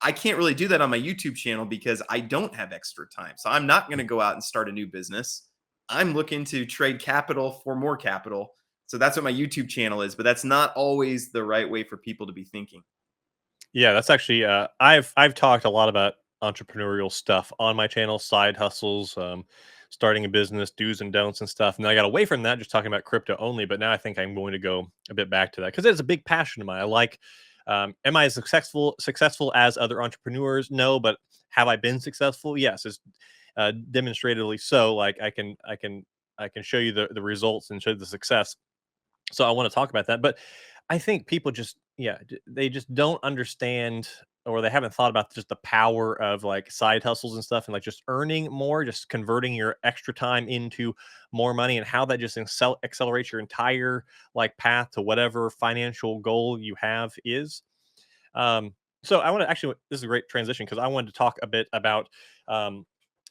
Speaker 2: I can't really do that on my YouTube channel because I don't have extra time. So I'm not going to go out and start a new business. I'm looking to trade capital for more capital. So that's what my YouTube channel is, but that's not always the right way for people to be thinking.
Speaker 1: Yeah, that's actually I've talked a lot about entrepreneurial stuff on my channel, side hustles, starting a business, do's and don'ts and stuff. And then I got away from that, just talking about crypto only. But now I think I'm going to go a bit back to that because it's a big passion of mine. I like. Am I as successful as other entrepreneurs? No, but have I been successful? Yes, it's demonstratedly so. Like I can show you the results and show the success. So I want to talk about that. But I think people just, yeah, they just don't understand, or they haven't thought about just the power of like side hustles and stuff, and like just earning more, just converting your extra time into more money, and how that just accelerates your entire like path to whatever financial goal you have is. Um, so I want to actually, this is a great transition because I wanted to talk a bit about um,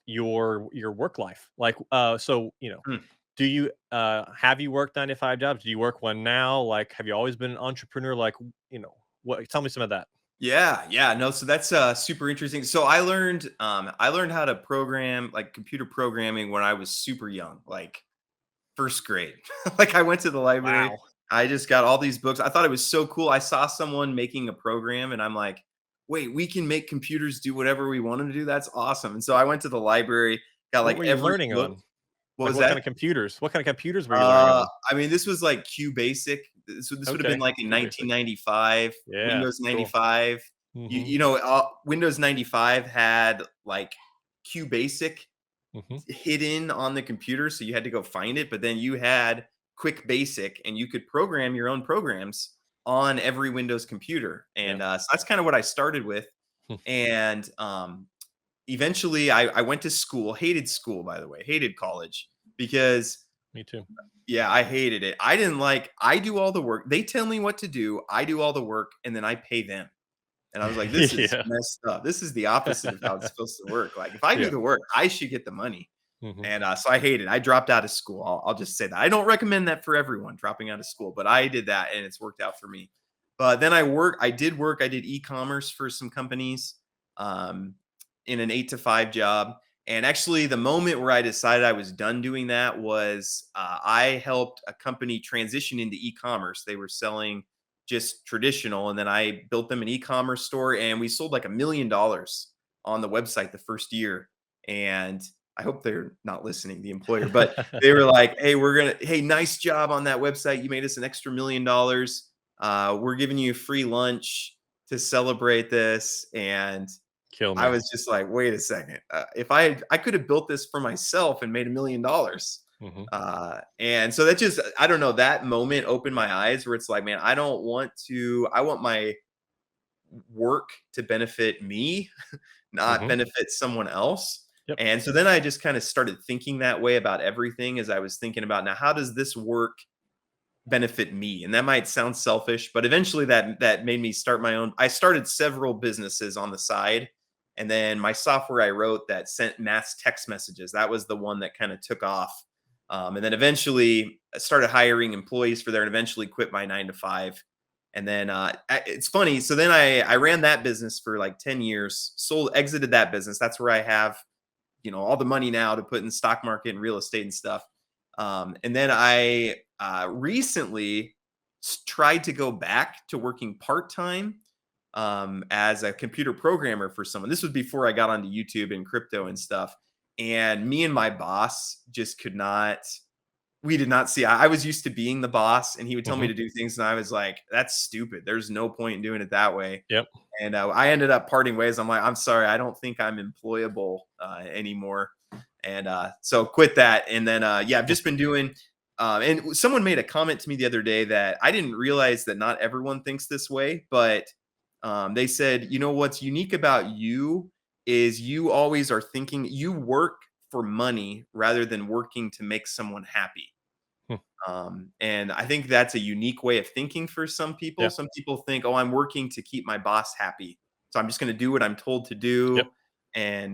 Speaker 1: your work life. Like,
Speaker 2: Hmm.
Speaker 1: do you have you worked 9 to 5 jobs? Do you work one now? Like, have you always been an entrepreneur? Like, what? Tell me some of that.
Speaker 2: Yeah, yeah, no, so that's super interesting. So I learned how to program, like computer programming, when I was super young, like first grade. Like I went to the library.
Speaker 1: Wow.
Speaker 2: I just got all these books. I thought it was so cool. I saw someone making a program and I'm like, wait, we can make computers do whatever we want them to do. That's awesome. And so I went to the library, got
Speaker 1: What
Speaker 2: like
Speaker 1: were you
Speaker 2: every
Speaker 1: learning
Speaker 2: book.
Speaker 1: on?
Speaker 2: What
Speaker 1: Like,
Speaker 2: was
Speaker 1: what kind
Speaker 2: that?
Speaker 1: of computers? What kind of computers were you learning on?
Speaker 2: I mean, this was like Q Basic. This would have been
Speaker 1: Okay,
Speaker 2: like in
Speaker 1: Q Basic.
Speaker 2: 1995,
Speaker 1: Yeah,
Speaker 2: Windows
Speaker 1: cool.
Speaker 2: 95.
Speaker 1: Hmm.
Speaker 2: Windows 95 had like Q Basic
Speaker 1: Hmm.
Speaker 2: hidden on the computer, so you had to go find it. But then you had Quick Basic, and you could program your own programs on every Windows computer.
Speaker 1: Yeah.
Speaker 2: And so that's kind of what I started with.
Speaker 1: Hmm.
Speaker 2: And eventually, I went to school. Hated school, by the way. Hated college because
Speaker 1: Me too.
Speaker 2: yeah, I hated it. I didn't like I do all the work. They tell me what to do. I do all the work and then I pay them. And I was like, this is
Speaker 1: Yeah.
Speaker 2: messed up. This is the opposite of how it's supposed to work. Like if I do
Speaker 1: Yeah.
Speaker 2: the work, I should get the money.
Speaker 1: Hmm.
Speaker 2: And so I hated it. I dropped out of school. I'll just say that. I don't recommend that for everyone dropping out of school, but I did that and it's worked out for me. But then I did e-commerce for some companies um, in an 8 to 5 job. And actually, the moment where I decided I was done doing that was I helped a company transition into e-commerce. They were selling just traditional, and then I built them an e-commerce store, and we sold like $1 million on the website the first year. And I hope they're not listening, the employer, but they were like, hey, nice job on that website. You made us an extra $1 million. We're giving you a free lunch to celebrate this. And
Speaker 1: Kill
Speaker 2: I
Speaker 1: me.
Speaker 2: was just like, wait a second. If I could have built this for myself and made $1 million.
Speaker 1: Hmm.
Speaker 2: And so that just, I don't know, that moment opened my eyes where it's like, man, I want my work to benefit me, not
Speaker 1: Hmm.
Speaker 2: benefit someone else.
Speaker 1: Yep.
Speaker 2: And so then I just kind of started thinking that way about everything as I was thinking about now, how does this work benefit me? And that might sound selfish, but eventually that made me start my own. I started several businesses on the side. And then my software I wrote that sent mass text messages, that was the one that kind of took off. And then eventually I started hiring employees for there and eventually quit my 9 to 5. And then it's funny. So then I ran that business for like 10 years, exited that business. That's where I have, all the money now to put in stock market and real estate and stuff. And then I recently tried to go back to working part time as a computer programmer for someone. This was before I got onto YouTube and crypto and stuff. And me and my boss just could not. We did not see. I was used to being the boss, and he would tell me
Speaker 1: Hmm.
Speaker 2: to do things, and I was like, "That's stupid. There's no point in doing it that way."
Speaker 1: Yep.
Speaker 2: And I ended up parting ways. I'm like, "I'm sorry. I don't think I'm employable anymore." And so quit that. And then yeah, I've just been doing. And someone made a comment to me the other day that I didn't realize that not everyone thinks this way, but they said, what's unique about you is you always are thinking you work for money rather than working to make someone happy.
Speaker 1: Hmm.
Speaker 2: And I think that's a unique way of thinking for some people.
Speaker 1: Yeah.
Speaker 2: Some people think, oh, I'm working to keep my boss happy. So I'm just going to do what I'm told to
Speaker 1: Yep.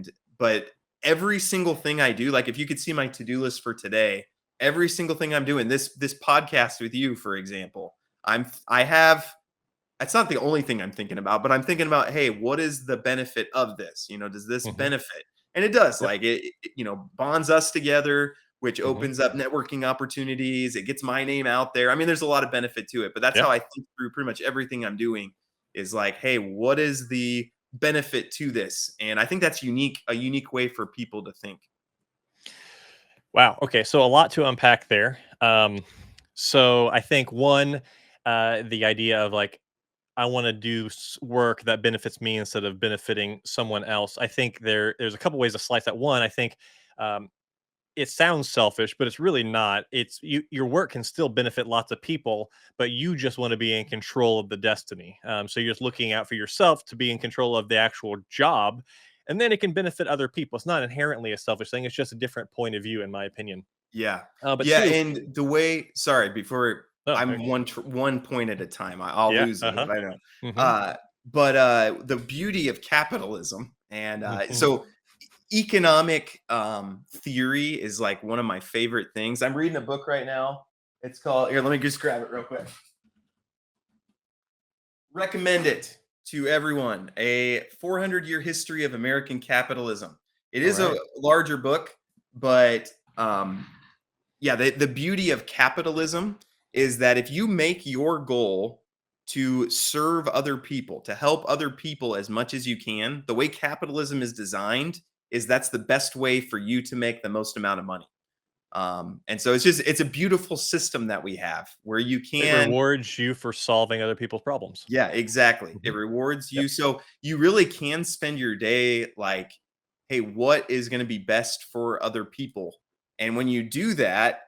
Speaker 2: do. But every single thing I do, like if you could see my to-do list for today, every single thing I'm doing, this podcast with you, for example, I have it's not the only thing I'm thinking about, but I'm thinking about, hey, what is the benefit of this? Does this
Speaker 1: Hmm.
Speaker 2: benefit? And it does.
Speaker 1: Yep.
Speaker 2: Like bonds us together, which
Speaker 1: Hmm.
Speaker 2: opens up networking opportunities. It gets my name out there. I mean, there's a lot of benefit to it, but that's
Speaker 1: Yeah.
Speaker 2: how I think through pretty much everything I'm doing is like, hey, what is the benefit to this? And I think that's a unique way for people to think.
Speaker 1: Wow. Okay. So a lot to unpack there. So I think one, the idea of like I want to do work that benefits me instead of benefiting someone else. I think there's a couple ways to slice that. One, I think um, it sounds selfish, but it's really not. It's your work can still benefit lots of people, but you just want to be in control of the destiny. So you're just looking out for yourself to be in control of the actual job, and then it can benefit other people. It's not inherently a selfish thing. It's just a different point of view, in my opinion.
Speaker 2: Yeah.
Speaker 1: But
Speaker 2: Yeah,
Speaker 1: two,
Speaker 2: and the way sorry, before
Speaker 1: oh,
Speaker 2: I'm one point at a time. I'll
Speaker 1: yeah,
Speaker 2: lose
Speaker 1: uh
Speaker 2: it,
Speaker 1: huh,
Speaker 2: I know.
Speaker 1: hmm
Speaker 2: The beauty of capitalism and,
Speaker 1: hmm
Speaker 2: so economic, theory is, like, one of my favorite things. I'm reading a book right now. It's called here, let me just grab it real quick. Recommend it to everyone. A 400-year history of American capitalism. It
Speaker 1: all
Speaker 2: is a
Speaker 1: right,
Speaker 2: larger book, but, yeah, the beauty of capitalism is that if you make your goal to serve other people, to help other people as much as you can, the way capitalism is designed is that's the best way for you to make the most amount of money. And so it's a beautiful system that we have where you
Speaker 1: it
Speaker 2: can
Speaker 1: rewards you for solving other people's problems.
Speaker 2: yeah, exactly. It
Speaker 1: hmm
Speaker 2: rewards
Speaker 1: Yep,
Speaker 2: you. So you really can spend your day like, hey, what is going to be best for other people? And when you do that,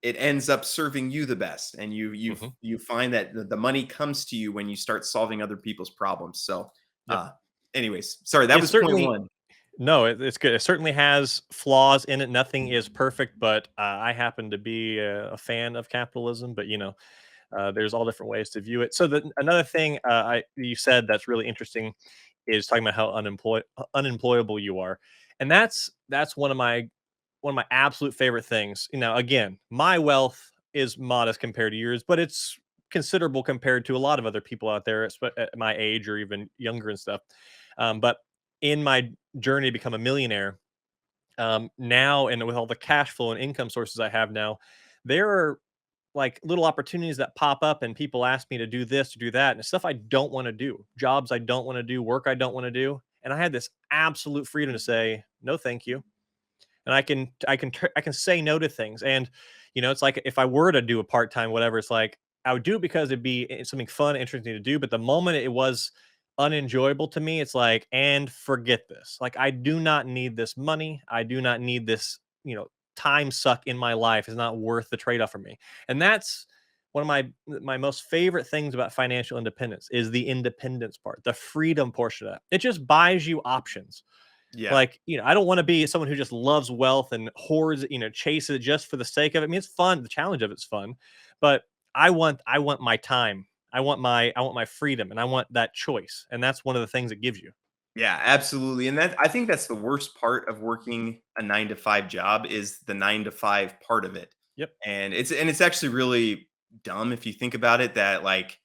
Speaker 2: it ends up serving you the best. And
Speaker 1: hmm
Speaker 2: you find that the money comes to you when you start solving other people's problems. So
Speaker 1: yep.
Speaker 2: uh anyways, sorry, that
Speaker 1: It
Speaker 2: was point
Speaker 1: certainly
Speaker 2: one.
Speaker 1: No, it's good. It certainly has flaws in it. Nothing is perfect, but I happen to be a fan of capitalism. But there's all different ways to view it. So another thing you said that's really interesting is talking about how unemployable you are, and that's one of my absolute favorite things. Again, my wealth is modest compared to yours, but it's considerable compared to a lot of other people out there at my age or even younger and stuff. But in my journey to become a millionaire, now and with all the cash flow and income sources I have now, there are like little opportunities that pop up and people ask me to do this, to do that, and stuff I don't want to do, jobs I don't want to do, work I don't want to do. And I had this absolute freedom to say, no, thank you. And I can say no to things. And it's like if I were to do a part-time whatever, it's like I would do it because it'd be something fun, interesting to do. But the moment it was unenjoyable to me, it's like, and forget this. Like I do not need this money. I do not need this, time suck in my life is not worth the trade-off for me. And that's one of my most favorite things about financial independence is the independence part, the freedom portion of that. It just buys you options.
Speaker 2: Yeah.
Speaker 1: Like, I don't want to be someone who just loves wealth and hoards, chases it just for the sake of it. I mean, it's fun. The challenge of it's fun, but I want my time. I want my freedom, and I want that choice. And that's one of the things it gives you.
Speaker 2: Yeah, absolutely. And that I think that's the worst part of working a 9 to 5 job is the 9 to 5 part of it.
Speaker 1: Yep.
Speaker 2: And it's actually really dumb if you think about it that like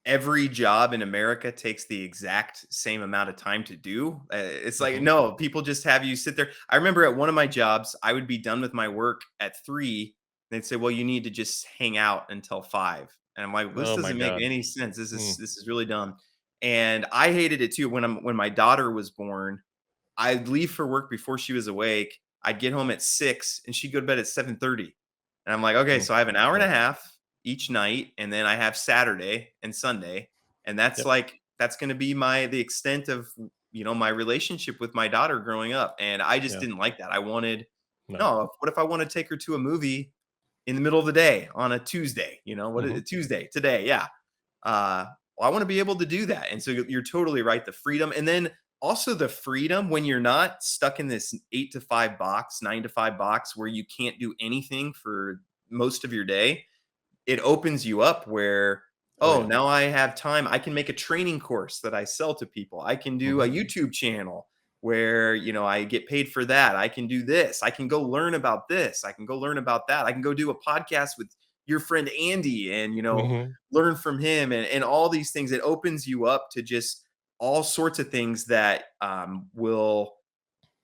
Speaker 2: every job in America takes the exact same amount of time to do. It's like,
Speaker 1: hmm
Speaker 2: no, people just have you sit there. I remember at one of my jobs, I would be done with my work at 3. They'd say, well, you need to just hang out until 5. And I'm like, this
Speaker 1: Oh my
Speaker 2: doesn't make
Speaker 1: God.
Speaker 2: any sense.
Speaker 1: Mm,
Speaker 2: This is really dumb. And I hated it too. When my daughter was born, I'd leave for work before she was awake. I'd get home at 6 and she'd go to bed at 7:30. And I'm like, okay,
Speaker 1: mm,
Speaker 2: so I have an hour and a
Speaker 1: right.
Speaker 2: half each night, and then I have Saturday and Sunday. And that's
Speaker 1: Yep.
Speaker 2: like that's gonna be the extent of my relationship with my daughter growing up. And I just
Speaker 1: Yeah.
Speaker 2: didn't like that. I wanted
Speaker 1: No.
Speaker 2: no, what if I want to take her to a movie in the middle of the day on a Tuesday? What is
Speaker 1: hmm
Speaker 2: it? Tuesday today? Yeah. Well, I want to be able to do that. And so you're totally right. The freedom, and then also the freedom when you're not stuck in this 8 to 5 box, 9 to 5 box where you can't do anything for most of your day. It opens you up where,
Speaker 1: Oh
Speaker 2: oh,
Speaker 1: yeah.
Speaker 2: now I have time. I can make a training course that I sell to people. I can do a
Speaker 1: hmm
Speaker 2: YouTube channel where, I get paid for that. I can do this. I can go learn about this. I can go learn about that. I can go do a podcast with your friend Andy and,
Speaker 1: hmm
Speaker 2: learn from him and all these things. It opens you up to just all sorts of things that will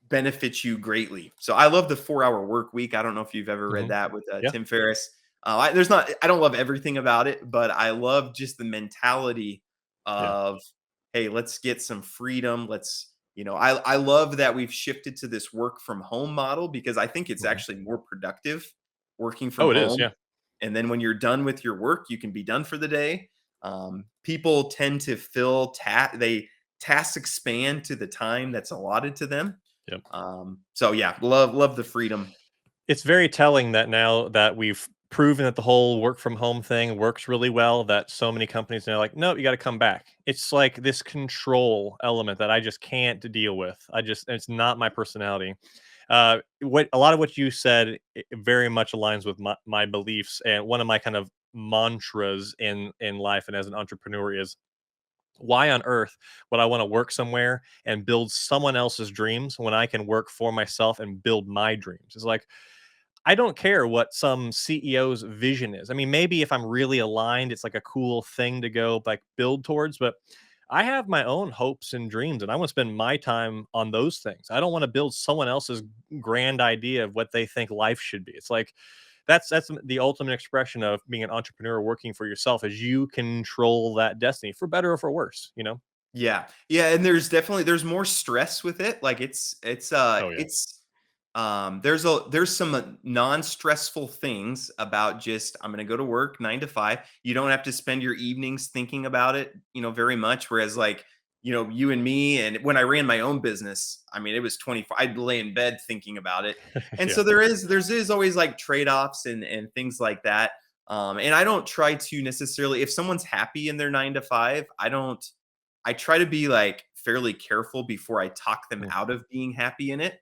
Speaker 2: benefits you greatly. So I love the 4-hour work week. I don't know if you've ever read
Speaker 1: hmm
Speaker 2: that with
Speaker 1: Yeah.
Speaker 2: Tim Ferriss. I don't love everything about it, but I love just the mentality
Speaker 1: Yeah.
Speaker 2: of, hey, let's get some freedom. I love that we've shifted to this work from home model because I think it's
Speaker 1: Mhm.
Speaker 2: actually more productive working from
Speaker 1: Oh, it is.
Speaker 2: home.
Speaker 1: Yeah.
Speaker 2: And then when you're done with your work, you can be done for the day. People tend to tasks expand to the time that's allotted to them.
Speaker 1: Yeah.
Speaker 2: So yeah, love the freedom.
Speaker 1: It's very telling that now that we've proven that the whole work from home thing works really well, that so many companies are like, no, you got to come back. It's like this control element that I just can't deal with. It's not my personality. What a lot of what you said very much aligns with my beliefs, and one of my kind of mantras in life and as an entrepreneur is, why on earth would I want to work somewhere and build someone else's dreams when I can work for myself and build my dreams? It's like, I don't care what some CEO's vision is. I mean, maybe if I'm really aligned, it's like a cool thing to go like build towards, but I have my own hopes and dreams and I want to spend my time on those things. I don't want to build someone else's grand idea of what they think life should be. It's like that's the ultimate expression of being an entrepreneur working for yourself, is you control that destiny for better or for worse, you know?
Speaker 2: Yeah. Yeah, and there's more stress with it. Like
Speaker 1: Oh yeah.
Speaker 2: there's some non-stressful things about just I'm going to go to work 9 to 5. You don't have to spend your evenings thinking about it, very much, whereas like, you and me, and when I ran my own business, I mean, it was 24, I'd lay in bed thinking about it. And
Speaker 1: Yeah.
Speaker 2: so there is always like trade-offs and things like that. And I don't try to necessarily, if someone's happy in their 9 to 5, I try to be like fairly careful before I talk them
Speaker 1: Mm,
Speaker 2: out of being happy in it.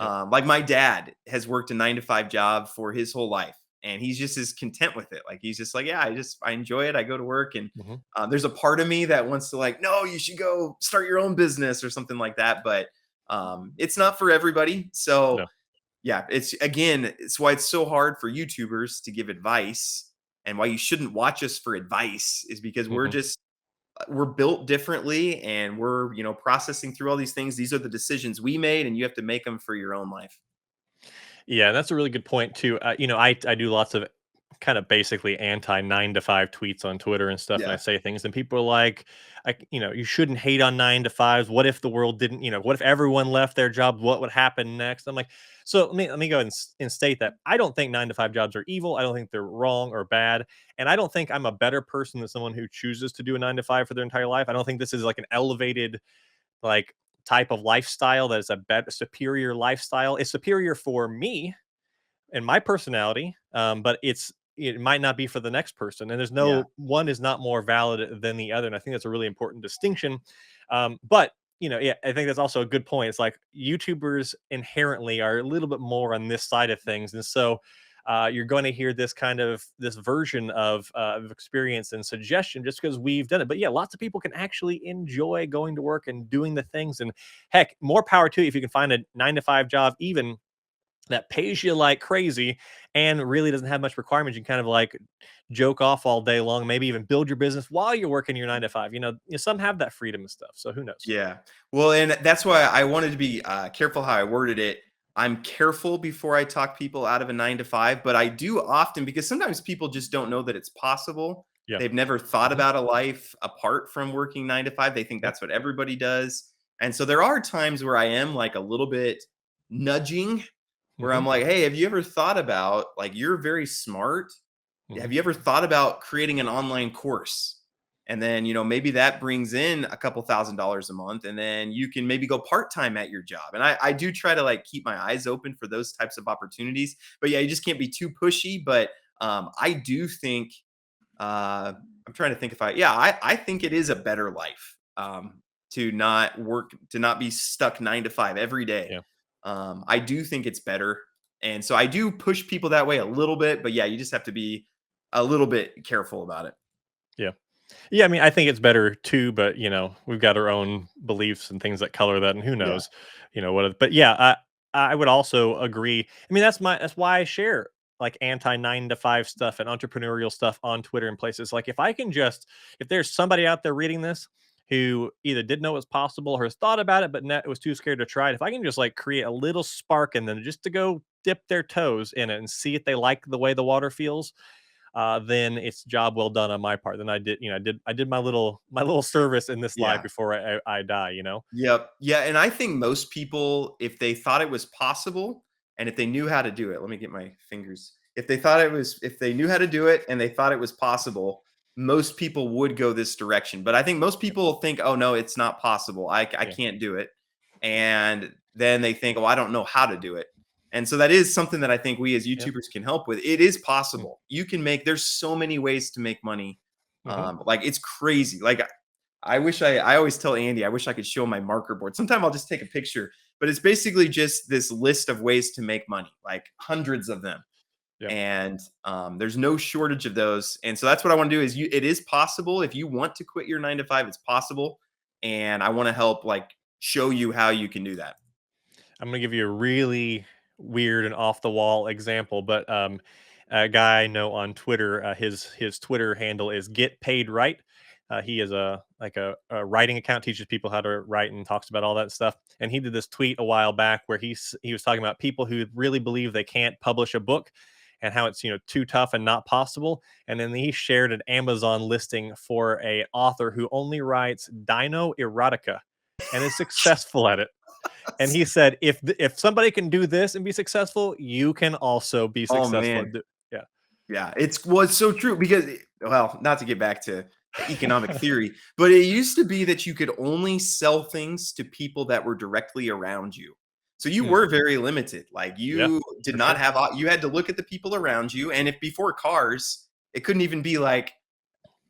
Speaker 1: yep.
Speaker 2: Like my dad has worked a 9 to 5 job for his whole life, and he's just as content with it. Like he's just like, yeah, I enjoy it. I go to work, and
Speaker 1: Mhm.
Speaker 2: there's a part of me that wants to like, no, you should go start your own business or something like that. But it's not for everybody. So
Speaker 1: No.
Speaker 2: yeah, it's why it's so hard for YouTubers to give advice, and why you shouldn't watch us for advice is because
Speaker 1: Mhm.
Speaker 2: we're built differently, and we're processing through all these things. These are the decisions we made, and you have to make them for your own life.
Speaker 1: Yeah, that's a really good point too. I do lots of kind of basically anti 9 to 5 tweets on Twitter and stuff, and I
Speaker 2: Yeah.
Speaker 1: say things, and people are like, you shouldn't hate on 9 to 5s. What if the world didn't? What if everyone left their jobs? What would happen next? I'm like, so let me go ahead and state that I don't think 9 to 5 jobs are evil. I don't think they're wrong or bad, and I don't think I'm a better person than someone who chooses to do a 9 to 5 for their entire life. I don't think this is like an elevated like type of lifestyle that is a better superior lifestyle. It's superior for me and my personality, but it might not be for the next person. And there's
Speaker 2: Yeah.
Speaker 1: no one is not more valid than the other. And I think that's a really important distinction. But yeah, I think that's also a good point. It's like YouTubers inherently are a little bit more on this side of things, and so you're going to hear this version of experience and suggestion just because we've done it. But yeah, lots of people can actually enjoy going to work and doing the things. And heck, more power to you if you can find a 9 to 5 job, even that pays you like crazy and really doesn't have much requirements. You can kind of like joke off all day long, maybe even build your business while you're working your 9 to 5. Some have that freedom and stuff. So who knows?
Speaker 2: Yeah. Well, and that's why I wanted to be careful how I worded it. I'm careful before I talk people out of a 9 to 5, but I do often, because sometimes people just don't know that it's possible.
Speaker 1: Yeah.
Speaker 2: They've never thought
Speaker 1: Hmm.
Speaker 2: about a life apart from working 9 to 5. They think
Speaker 1: Yep.
Speaker 2: that's what everybody does. And so there are times where I am like a little bit nudging, where
Speaker 1: Hmm.
Speaker 2: I'm like, hey, have you ever thought about, like, you're very smart.
Speaker 1: Hmm.
Speaker 2: Have you ever thought about creating an online course? And then, maybe that brings in a couple $1,000s a month, and then you can maybe go part-time at your job. And I do try to like keep my eyes open for those types of opportunities. But yeah, you just can't be too pushy. But I do think I'm trying to think if I think it is a better life, to not be stuck 9 to 5 every day.
Speaker 1: Yeah.
Speaker 2: I do think it's better. And so I do push people that way a little bit, but yeah, you just have to be a little bit careful about it.
Speaker 1: Yeah. Yeah, I mean, I think it's better too, but we've got our own beliefs and things that color that, and who
Speaker 2: Yeah.
Speaker 1: knows, what. But yeah, I would also agree. I mean, that's why I share like anti 9 to 5 stuff and entrepreneurial stuff on Twitter and places. Like, if there's somebody out there reading this who either didn't know it was possible or has thought about it but was too scared to try it, if I can just like create a little spark in them just to go dip their toes in it and see if they like the way the water feels, then it's job well done on my part. Then I did my little service in this life
Speaker 2: Yeah.
Speaker 1: before I die.
Speaker 2: Yep. Yeah, and I think most people, if they thought it was possible and if they knew how to do it, let me get my fingers. If they knew how to do it and they thought it was possible, most people would go this direction. But I think most people think, oh no, it's not possible. I
Speaker 1: Yeah.
Speaker 2: can't do it. And then they think, oh, I don't know how to do it. And so that is something that I think we as
Speaker 1: Yeah.
Speaker 2: YouTubers can help with. It is
Speaker 1: Mm.
Speaker 2: possible. There's so many ways to make money.
Speaker 1: Mhm.
Speaker 2: Like it's crazy. Like I always tell Andy, I wish I could show my marker board. Sometime I'll just take a picture, but it's basically just this list of ways to make money, like hundreds of them.
Speaker 1: Yep.
Speaker 2: And there's no shortage of those. And so that's what I want to do it is possible. If you want to quit your 9 to 5, it's possible. And I want to help like show you how you can do that.
Speaker 1: I'm gonna give you a really weird and off the wall example, but a guy I know on Twitter, his Twitter handle is Get Paid Right. He is a writing account, teaches people how to write and talks about all that stuff. And he did this tweet a while back where he was talking about people who really believe they can't publish a book and how it's too tough and not possible. And then he shared an Amazon listing for a author who only writes Dino erotica and is successful at it. And he said, if somebody can do this and be successful, you can also be
Speaker 2: Oh
Speaker 1: successful.
Speaker 2: man.
Speaker 1: Yeah.
Speaker 2: Yeah, it's so true because well, not to get back to economic theory, but it used to be that you could only sell things to people that were directly around you. So you
Speaker 1: Hmm.
Speaker 2: were very limited. Like
Speaker 1: Yeah,
Speaker 2: you did
Speaker 1: for
Speaker 2: not
Speaker 1: sure.
Speaker 2: have you had to look at the people around you, and if before cars, it couldn't even be like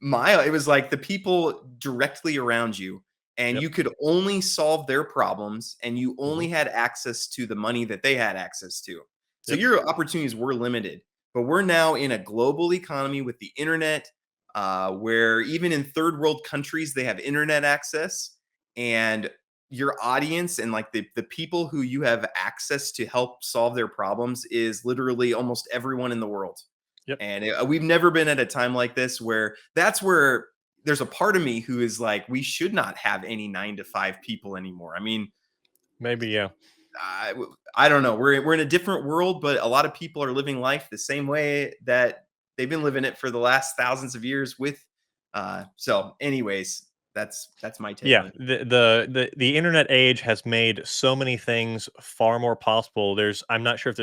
Speaker 2: it was like the people directly around you, and
Speaker 1: Yep.
Speaker 2: you could only solve their problems, and you
Speaker 1: Hmm.
Speaker 2: only had access to the money that they had access to. So
Speaker 1: Yep.
Speaker 2: your opportunities were limited. But we're now in a global economy with the internet, where even in third world countries they have internet access, and your audience and like the people who you have access to help solve their problems is literally almost everyone in the world.
Speaker 1: Yep.
Speaker 2: And we've never been at a time like this where that's where there's a part of me who is like, we should not have any 9 to 5 people anymore. I mean,
Speaker 1: Maybe. Yeah.
Speaker 2: I, I don't know. We're in a different world, but a lot of people are living life the same way that they've been living it for the last thousands of years. So, anyways, that's my take on
Speaker 1: Yeah,
Speaker 2: it.
Speaker 1: the internet age has made so many things far more possible. I'm not sure if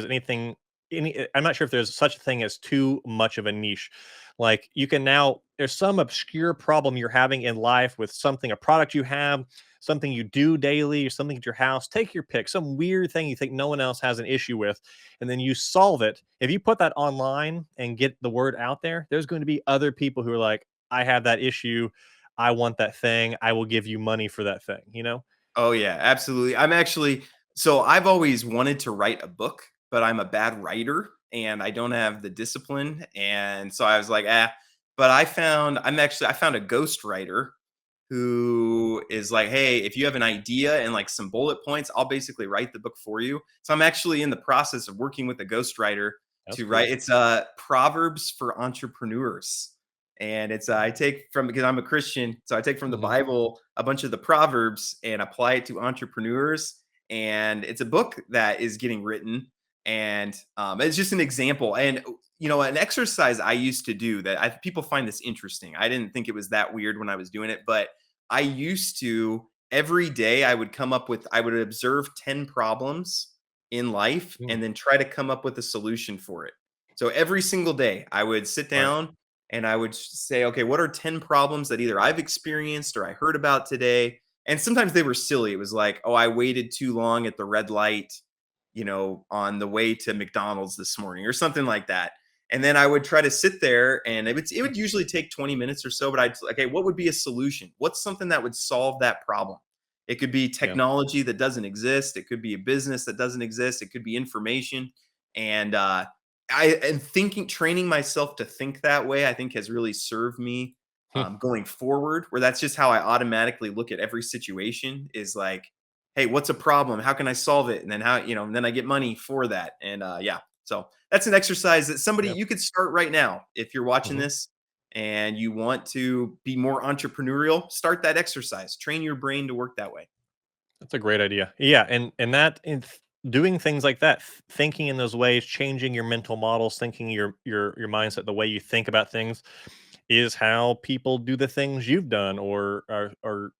Speaker 1: there's such a thing as too much of a niche. Like you can now there's some obscure problem you're having in life with something, a product you have, something you do daily, or something at your house. Take your pick, some weird thing you think no one else has an issue with, and then you solve it. If you put that online and get the word out there, there's going to be other people who are like, I have that issue. I want that thing. I will give you money for that thing?
Speaker 2: Oh yeah, absolutely. I've always wanted to write a book, but I'm a bad writer and I don't have the discipline. And so I was like, but I found a ghostwriter who is like, hey, if you have an idea and like some bullet points, I'll basically write the book for you. So I'm actually in the process of working with a ghostwriter
Speaker 1: That's
Speaker 2: to write.
Speaker 1: cool.
Speaker 2: It's Proverbs for Entrepreneurs. And it's I take from because I'm a Christian, so I take from the
Speaker 1: Mhm.
Speaker 2: Bible a bunch of the proverbs and apply it to entrepreneurs. And it's a book that is getting written, and it's just an example. And an exercise I used to do that people find this interesting. I didn't think it was that weird when I was doing it, but I used to every day I would observe 10 problems in life
Speaker 1: Mm,
Speaker 2: and then try to come up with a solution for it. So every single day I would sit
Speaker 1: right.
Speaker 2: down and I would say, okay, what are 10 problems that either I've experienced or I heard about today? And sometimes they were silly. It was like, oh, I waited too long at the red light, on the way to McDonald's this morning or something like that. And then I would try to sit there and it would usually take 20 minutes or so, but okay, what would be a solution? What's something that would solve that problem? It could be
Speaker 1: Yeah.
Speaker 2: technology that doesn't exist. It could be a business that doesn't exist. It could be information. And training myself to think that way, I think has really served me
Speaker 1: Hmm.
Speaker 2: going forward, where that's just how I automatically look at every situation is like, hey, what's a problem? How can I solve it? And then and then I get money for that. And yeah, so that's an exercise that somebody
Speaker 1: Yeah.
Speaker 2: you could start right now. If you're watching
Speaker 1: Mhm.
Speaker 2: this and you want to be more entrepreneurial, start that exercise. Train your brain to work that way.
Speaker 1: That's a great idea. Yeah, and that doing things like that, thinking in those ways, changing your mental models, thinking your mindset, the way you think about things, is how people do the things you've done, or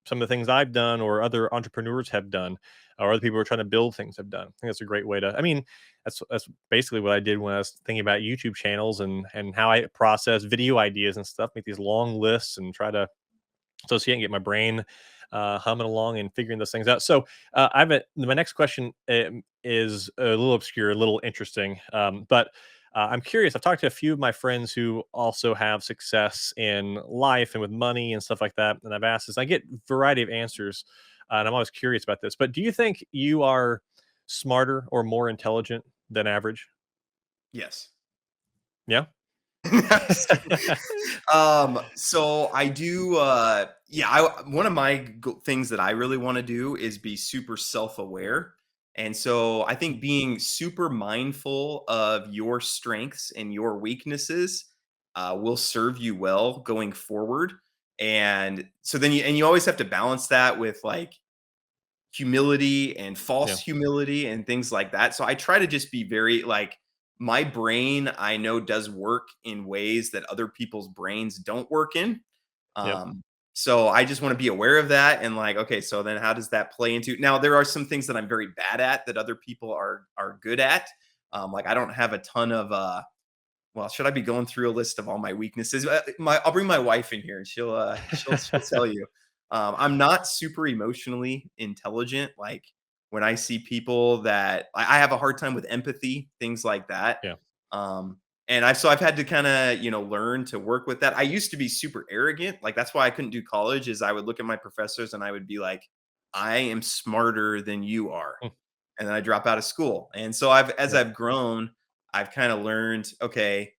Speaker 1: some of the things I've done, or other entrepreneurs have done, or other people who are trying to build things have done. I think that's a great way to. I mean, that's basically what I did when I was thinking about YouTube channels and how I process video ideas and stuff. Make these long lists and try to associate and get my brain humming along and figuring those things out. So my next question is a little obscure, a little interesting, but I'm curious. I've talked to a few of my friends who also have success in life and with money and stuff like that, and I've asked this. I get a variety of answers, and I'm always curious about this. But do you think you are smarter or more intelligent than average?
Speaker 2: Yes.
Speaker 1: Yeah.
Speaker 2: So I do, yeah, one of my things that I really want to do is be super self-aware. And so I think being super mindful of your strengths and your weaknesses will serve you well going forward. And so then you always have to balance that with like humility and
Speaker 1: Yeah.
Speaker 2: false humility and things like that. So I try to just be very like, my brain I know does work in ways that other people's brains don't work in.
Speaker 1: Yep.
Speaker 2: Um, so I just want to be aware of that and like, okay, so then how does that play into now? There are some things that I'm very bad at that other people are good at. Like I don't have a ton of well, should I be going through a list of all my weaknesses? I'll bring my wife in here, and she'll tell you. I'm not super emotionally intelligent. Like when I see people that I have a hard time with empathy, things like that.
Speaker 1: Yeah.
Speaker 2: Um, and I've had to kind of learn to work with that. I used to be super arrogant. Like that's why I couldn't do college. Is I would look at my professors and I would be like, I am smarter than you are,
Speaker 1: Mm.
Speaker 2: and then I drop out of school. And so as
Speaker 1: Yep.
Speaker 2: I've grown, I've kind of learned, okay,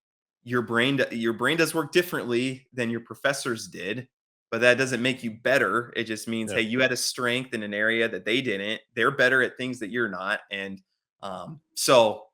Speaker 2: your brain does work differently than your professors did, but that doesn't make you better. It just means, hey,
Speaker 1: Yep.
Speaker 2: you had a strength in an area that they didn't. They're better at things that you're not. And so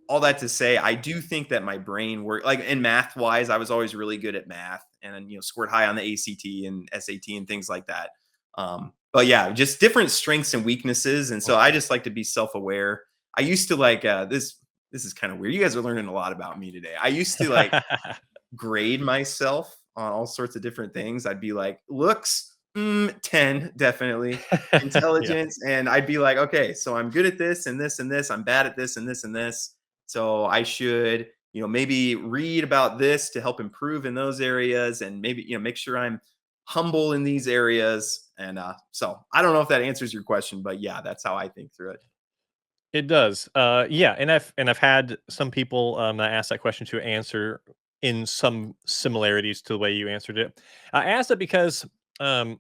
Speaker 2: all that to say, I do think that my brain work like in math wise, I was always really good at math and scored high on the ACT and SAT and things like that. But yeah, just different strengths and weaknesses. And so I just like to be self-aware. I used to like this is kind of weird. You guys are learning a lot about me today. I used to like grade myself on all sorts of different things. I'd be like, looks, 10, definitely.
Speaker 1: Yeah.
Speaker 2: Intelligence. And I'd be like, okay, so I'm good at this and this and this. I'm bad at this and this and this. So I should, maybe read about this to help improve in those areas and maybe, make sure I'm humble in these areas. And so I don't know if that answers your question, but yeah, that's how I think through it.
Speaker 1: It does. Yeah, and I've had some people I asked that question to answer in some similarities to the way you answered it. I asked it because um,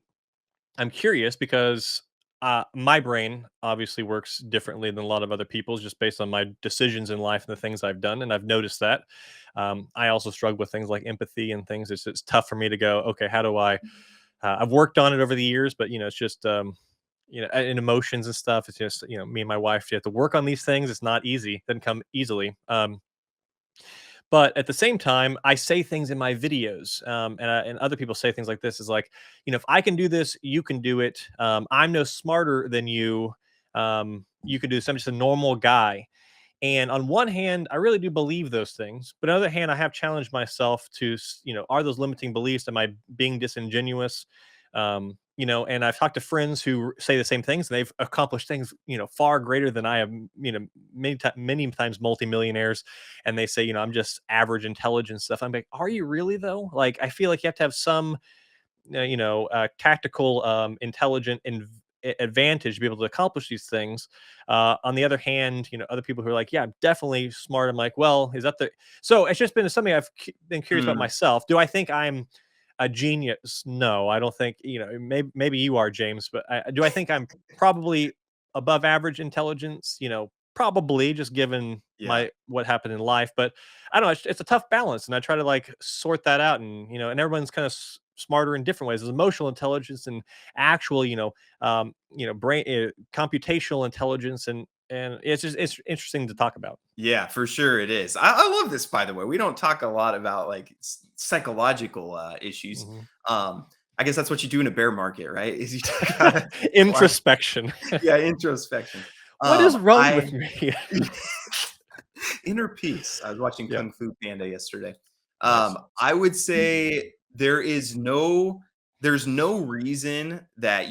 Speaker 1: I'm curious because my brain obviously works differently than a lot of other people's just based on my decisions in life and the things I've done, and I've noticed that. I also struggle with things like empathy and things. It's tough for me to go, okay, how do I I've worked on it over the years, but it's just in emotions and stuff. It's just me and my wife. You have to work on these things. It's not easy. Doesn't come easily. But at the same time, I say things in my videos, and other people say things like this: is like, if I can do this, you can do it. I'm no smarter than you. You can do this. I'm just a normal guy. And on one hand, I really do believe those things, but on the other hand, I have challenged myself to, are those limiting beliefs? Am I being disingenuous? And I've talked to friends who say the same things, and they've accomplished things, far greater than I have. Many times multimillionaires, and they say, I'm just average intelligence stuff. I'm like, are you really though? Like, I feel like you have to have some tactical, intelligent advantage to be able to accomplish these things. On the other hand, other people who are like, yeah, I'm definitely smart. I'm like, well, is that the? So it's just been something I've been curious about
Speaker 2: Mm,
Speaker 1: myself. Do I think I'm a genius? No, I don't think. Maybe you are, James, but do I think I'm probably above average intelligence? Probably just given
Speaker 2: yeah.
Speaker 1: my what happened in life, but I don't know. It's a tough balance, and I try to like sort that out, and and everyone's kind of smarter in different ways. There's emotional intelligence and actual, brain, computational intelligence, and it's interesting to talk about.
Speaker 2: Yeah, for sure it is. I love this, by the way. We don't talk a lot about like psychological issues.
Speaker 1: Mhm.
Speaker 2: I guess that's what you do in a bear market, right? Is you talk about
Speaker 1: Introspection.
Speaker 2: yeah, introspection.
Speaker 1: What is wrong with
Speaker 2: I
Speaker 1: me?
Speaker 2: inner peace. I was watching
Speaker 1: Yeah,
Speaker 2: Kung Fu Panda yesterday.
Speaker 1: nice.
Speaker 2: I would say there's no reason that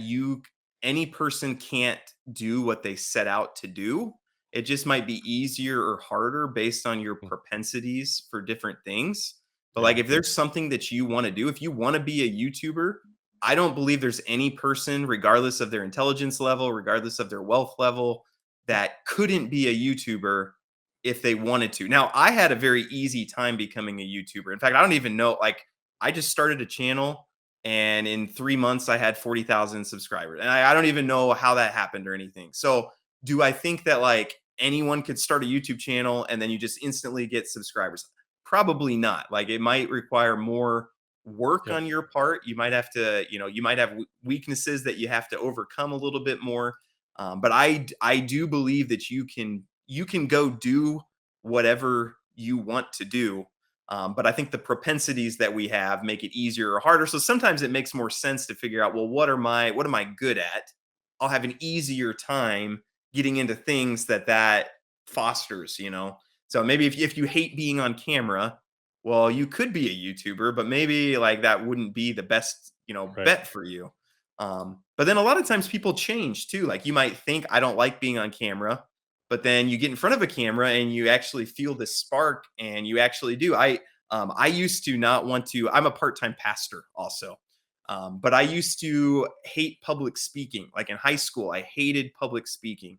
Speaker 2: any person can't do what they set out to do. It just might be easier or harder based on your
Speaker 1: Mm,
Speaker 2: propensities for different things. But like
Speaker 1: yeah,
Speaker 2: if there's something that you want to do, if you want to be a YouTuber, I don't believe there's any person, regardless of their intelligence level, regardless of their wealth level, that couldn't be a YouTuber if they wanted to. Now, I had a very easy time becoming a YouTuber. In fact, I don't even know, like, I just started a channel and in 3 months I had 40,000 subscribers. And I don't even know how that happened or anything. So, do I think that like anyone could start a YouTube channel and then you just instantly get subscribers? Probably not. Like, it might require more work
Speaker 1: yep,
Speaker 2: on your part. You might have to, you might have weaknesses that you have to overcome a little bit more. But I do believe that you can go do whatever you want to do. But I think the propensities that we have make it easier or harder. So sometimes it makes more sense to figure out, well, what am I good at? I'll have an easier time getting into things that fosters. So maybe if you hate being on camera, well, you could be a YouTuber, but maybe like that wouldn't be the best,
Speaker 1: right.
Speaker 2: bet for you. But then a lot of times people change too. Like you might think I don't like being on camera, but then you get in front of a camera and you actually feel the spark and you actually do. I used to not want to. I'm a part-time pastor also. But I used to hate public speaking. Like in high school, I hated public speaking.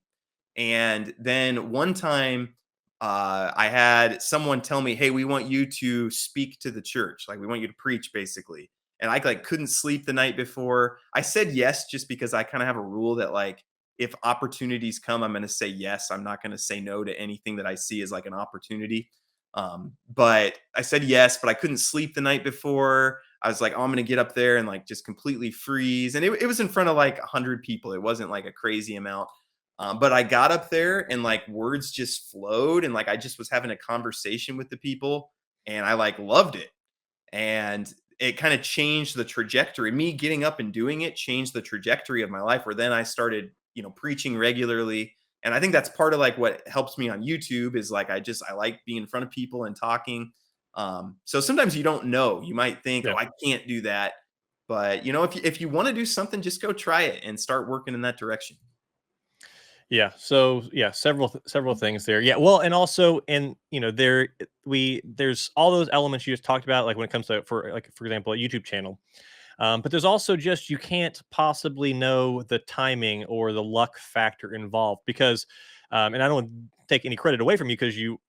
Speaker 2: And then one time, I had someone tell me, "Hey, we want you to speak to the church. Like, we want you to preach, basically." And I like couldn't sleep the night before. I said yes, just because I kind of have a rule that like if opportunities come, I'm going to say yes. I'm not going to say no to anything that I see as like an opportunity. But I said yes, but I couldn't sleep the night before. I was like, oh, I'm going to get up there and like just completely freeze. And it was in front of like 100 people. It wasn't like a crazy amount. But I got up there and like words just flowed and like I just was having a conversation with the people and I like loved it. And it kind of changed the trajectory. Me getting up and doing it changed the trajectory of my life where then I started, preaching regularly. And I think that's part of like what helps me on YouTube is like I like being in front of people and talking. So sometimes you don't know. You might think,
Speaker 1: Yeah.
Speaker 2: oh, I can't do that. But if you want to do something, just go try it and start working in that direction.
Speaker 1: Yeah. So yeah, several things there. Yeah. Well, and also, and there's all those elements you just talked about, like when it comes to for example a YouTube channel. But there's also just you can't possibly know the timing or the luck factor involved because, and I don't want to take any credit away from you because you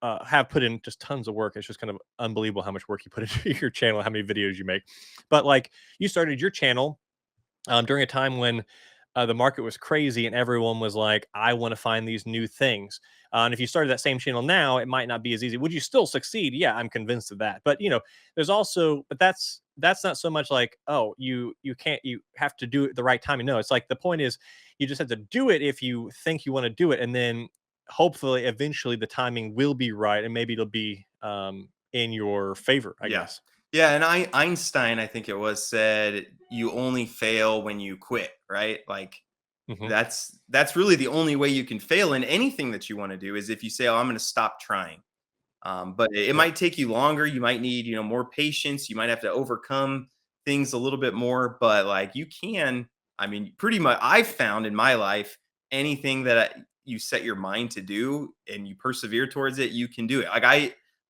Speaker 1: have put in just tons of work. It's just kind of unbelievable how much work you put into your channel, how many videos you make. But like you started your channel during a time when the market was crazy and everyone was like, I want to find these new things. And if you started that same channel now, it might not be as easy. Would you still succeed? Yeah, I'm convinced of that. But there's also, but that's not so much like, oh, you can't, you have to do it the right time. And no, it's like the point is, you just have to do it if you think you want to do it, and then hopefully, eventually, the timing will be right, and maybe it'll be in your favor. I
Speaker 2: Yeah.
Speaker 1: guess.
Speaker 2: Yeah, and Einstein, I think it was, said, "You only fail when you quit," right? Like,
Speaker 1: Hmm.
Speaker 2: that's really the only way you can fail in anything that you wanna do is if you say, "Oh, I'm gonna stop trying." But it
Speaker 1: Yep.
Speaker 2: might take you longer. You might need, more patience. You might have to overcome things a little bit more. But like you can, I mean, pretty much, I've found in my life anything that you set your mind to do and you persevere towards it, you can do it. Like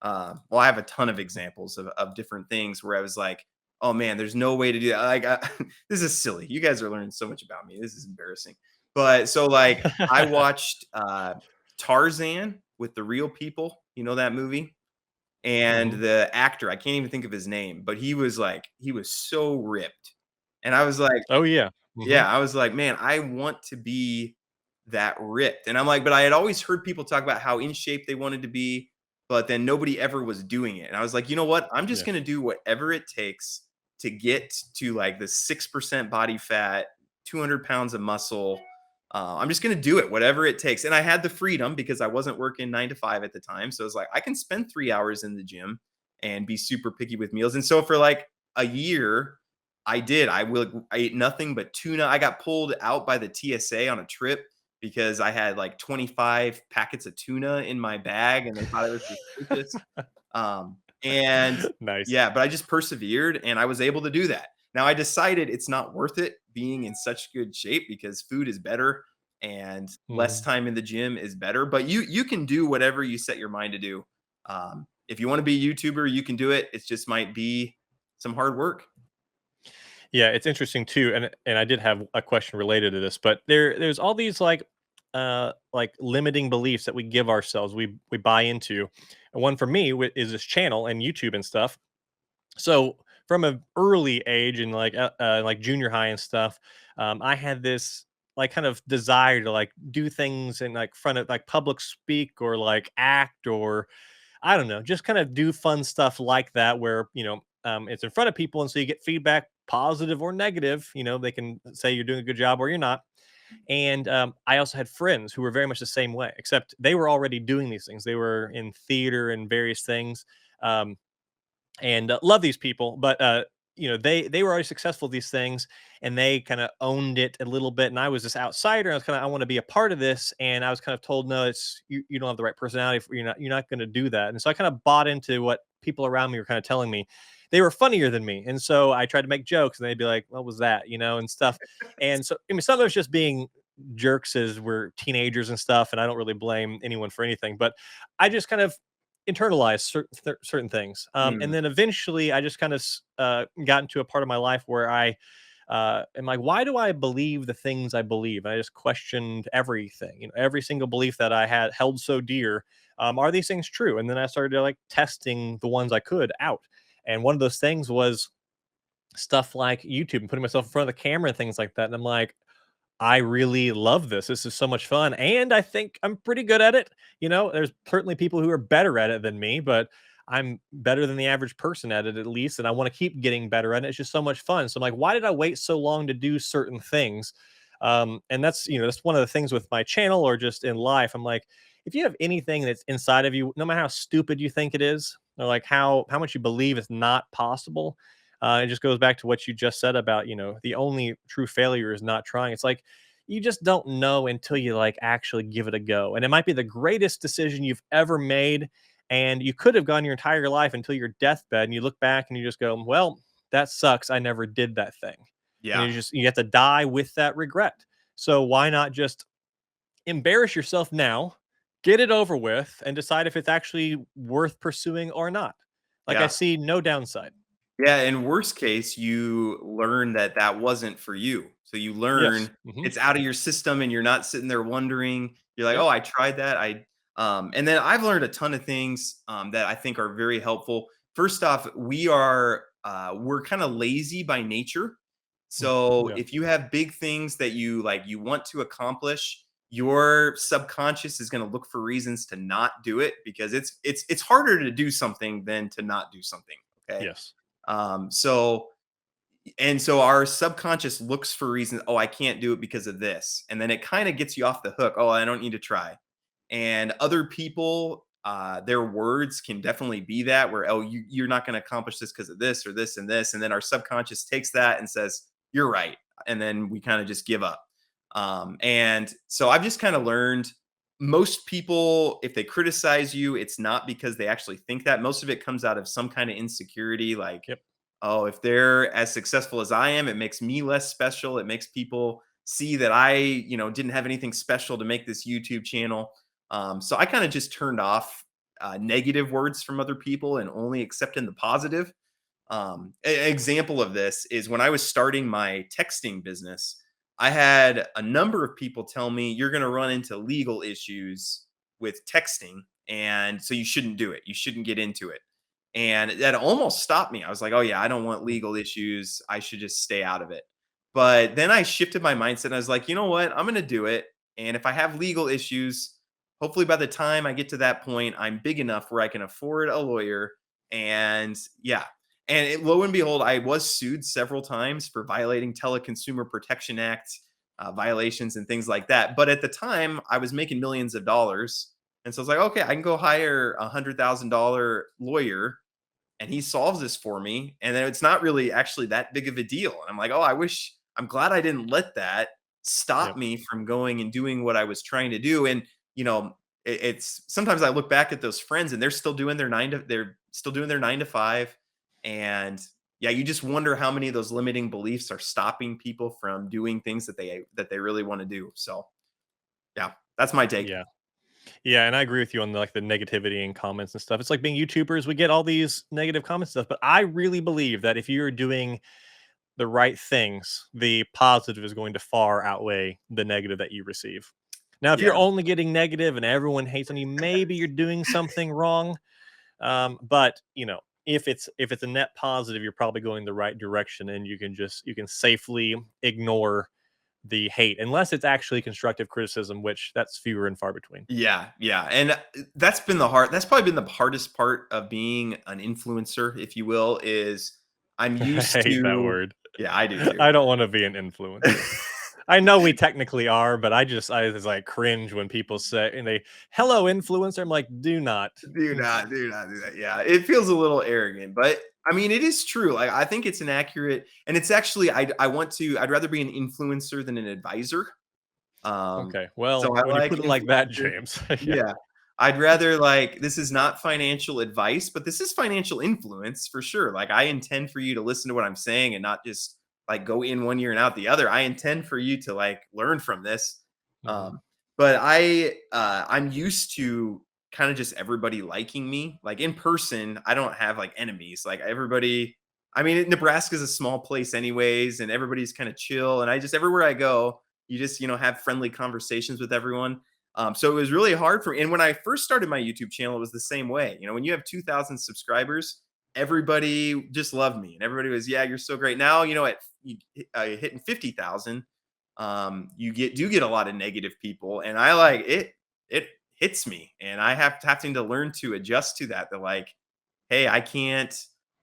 Speaker 2: well, I have a ton of examples of different things where I was like, oh man, there's no way to do that. Like, this is silly. You guys are learning so much about me. This is embarrassing. But so like, I watched Tarzan with the real people. You know that movie? And
Speaker 1: Hmm.
Speaker 2: the actor, I can't even think of his name, but he was so ripped. And I was like,
Speaker 1: Oh yeah. Hmm.
Speaker 2: yeah, I was like, "Man, I want to be that ripped." And I'm like, but I had always heard people talk about how in shape they wanted to be, but then nobody ever was doing it. And I was like, "You know what? I'm just
Speaker 1: Yeah.
Speaker 2: gonna do whatever it takes to get to like the 6% body fat, 200 pounds of muscle. I'm just gonna do it, whatever it takes." And I had the freedom because I wasn't working 9 to 5 at the time. So it's like I can spend 3 hours in the gym and be super picky with meals. And so for like a year, I did. I ate nothing but tuna. I got pulled out by the TSA on a trip because I had like 25 packets of tuna in my bag and they thought it was suspicious. And
Speaker 1: Nice.
Speaker 2: yeah, but I just persevered and I was able to do that. Now I decided it's not worth it being in such good shape because food is better and less
Speaker 1: Mhm.
Speaker 2: time in the gym is better. But you can do whatever you set your mind to do. If you want to be a YouTuber, you can do it. It just might be some hard work.
Speaker 1: Yeah, it's interesting too, and I did have a question related to this, but there's all these like limiting beliefs that we give ourselves, we buy into. And one for me is this channel and YouTube and stuff. So from an early age in like junior high and stuff, I had this like kind of desire to like do things in like front of like public speak or like act or I don't know, just kind of do fun stuff like that where, it's in front of people. And so you get feedback, positive or negative. They can say you're doing a good job or you're not. And I also had friends who were very much the same way, except they were already doing these things. They were in theater and various things. And love these people, but they were already successful at these things, and they kind of owned it a little bit. And I was this outsider. I was kind of I want to be a part of this, and I was kind of told, no, it's you don't have the right personality. You're not going to do that. And so I kind of bought into what people around me were kind of telling me. They were funnier than me, and so I tried to make jokes, and they'd be like, "What was that?" and stuff. And so I mean, some of it's just being jerks as we're teenagers and stuff, and I don't really blame anyone for anything, but I just kind of internalize certain things. And
Speaker 2: Mm,
Speaker 1: then eventually, I just kind of got into a part of my life where I am like, why do I believe the things I believe? And I just questioned everything. Every single belief that I had held so dear. Are these things true? And then I started like testing the ones I could out. And one of those things was stuff like YouTube and putting myself in front of the camera and things like that. And I'm like, I really love this. This is so much fun, and I think I'm pretty good at it. There's certainly people who are better at it than me, but I'm better than the average person at it at least, and I want to keep getting better at it. It's just so much fun. So I'm like, why did I wait so long to do certain things? And that's one of the things with my channel or just in life. I'm like, if you have anything that's inside of you, no matter how stupid you think it is, or like how much you believe it's not possible, it just goes back to what you just said about, the only true failure is not trying. It's like you just don't know until you like actually give it a go. And it might be the greatest decision you've ever made. And you could have gone your entire life until your deathbed and you look back and you just go, well, that sucks. I never did that thing. And
Speaker 2: yeah.
Speaker 1: you have to die with that regret. So why not just embarrass yourself now, get it over with, and decide if it's actually worth pursuing or not? Like I
Speaker 2: Yeah.
Speaker 1: see no downside.
Speaker 2: Yeah, in worst case, you learn that that wasn't for you. So you
Speaker 1: Yes.
Speaker 2: learn it's out of your system and you're not sitting there wondering. You're like, "Oh,
Speaker 1: Yep.
Speaker 2: I tried that." And then I've learned a ton of things that I think are very helpful. First off, we're kind of lazy by nature. So
Speaker 1: Yeah.
Speaker 2: if you have big things that you want to accomplish, your subconscious is going to look for reasons to not do it because it's harder to do something than to not do something. Okay.
Speaker 1: Yes.
Speaker 2: Um, so so our subconscious looks for reasons, oh, I can't do it because of this. And then it kind of gets you off the hook. Oh, I don't need to try. And other people, their words can definitely be that where, oh, you're not going to accomplish this because of this or this and this. And then our subconscious takes that and says, you're right. And then we kind of just give up. And so I've just kind of learned most people, if they criticize you, it's not because they actually think that. Most of it comes out of some kind of insecurity, like,
Speaker 1: Yep.
Speaker 2: oh, if they're as successful as I am, it makes me less special. It makes people see that I didn't have anything special to make this YouTube channel. So I kind of just turned off negative words from other people and only accepting the positive. An example of this is when I was starting my texting business, I had a number of people tell me you're going to run into legal issues with texting. And so you shouldn't do it. You shouldn't get into it. And that almost stopped me. I was like, oh, yeah, I don't want
Speaker 1: Mm.
Speaker 2: legal issues. I should just stay out of it. But then I shifted my mindset. I was like, you know what? I'm going to do it. And if I have legal issues, hopefully by the time I get to that point, I'm big enough where I can afford a lawyer. And yeah, and lo and behold, I was sued several times for violating Teleconsumer Protection Act violations and things like that. But at the time, I was making millions of dollars. And so I was like, okay, I can go hire $100,000 lawyer and he solves this for me. And then it's not really actually that big of a deal. And I'm like, oh, I'm glad I didn't let that. stop
Speaker 1: Yep.
Speaker 2: me from going and doing what I was trying to do. And, you know, it's sometimes I look back at those friends and they're still doing their 9 to 5. And yeah, you just wonder how many of those limiting beliefs are stopping people from doing things that they really want to do. So yeah, that's my take.
Speaker 1: Yeah. Yeah, and I agree with you on the, like, the negativity and comments and stuff. It's like being YouTubers, we get all these negative comments and stuff, but I really believe that if you're doing the right things, the positive is going to far outweigh the negative that you receive. Now, if you're
Speaker 2: Yeah.
Speaker 1: only getting negative and everyone hates on you, maybe you're doing something wrong. But if it's a net positive, you're probably going the right direction, and you can safely ignore the hate unless it's actually constructive criticism, which that's fewer and far between.
Speaker 2: Yeah, yeah, and, that's probably been the hardest part of being an influencer, if you will, is I'm
Speaker 1: I
Speaker 2: used
Speaker 1: hate that
Speaker 2: to.
Speaker 1: word.
Speaker 2: Yeah, I do too.
Speaker 1: I don't want to be an influencer. I know we technically are, but I just like cringe when people say and they hello influencer. I'm like, do not.
Speaker 2: Do not do that. Yeah, it feels a little arrogant, but I mean, it is true. Like, I think it's an accurate, and it's actually, I'd rather be an influencer than an advisor. Um,
Speaker 1: Okay.
Speaker 2: so
Speaker 1: Well,
Speaker 2: I
Speaker 1: when you
Speaker 2: like
Speaker 1: put it like that,
Speaker 2: influencers.
Speaker 1: James. Yeah.
Speaker 2: Yeah. I'd rather, like, this is not financial advice, but this is financial influence for sure. Like, I intend for you to listen to what I'm saying and not just like go in one ear and out the other. I intend for you to like learn from this.
Speaker 1: Mhm.
Speaker 2: Um, but I'm used to kind of just everybody liking me. Like in person, I don't have like enemies. Like everybody, I mean, Nebraska's a small place anyways, and everybody's kind of chill. And I just everywhere I go, you just, have friendly conversations with everyone. So it was really hard for me. And when I first started my YouTube channel, it was the same way. When you have 2,000 subscribers, everybody just loved me, and everybody was, "Yeah, you're so great." Now, hitting 50,000, you get a lot of negative people, and I like it. It hits me, and I have having to learn to adjust to that. That like, hey, I can't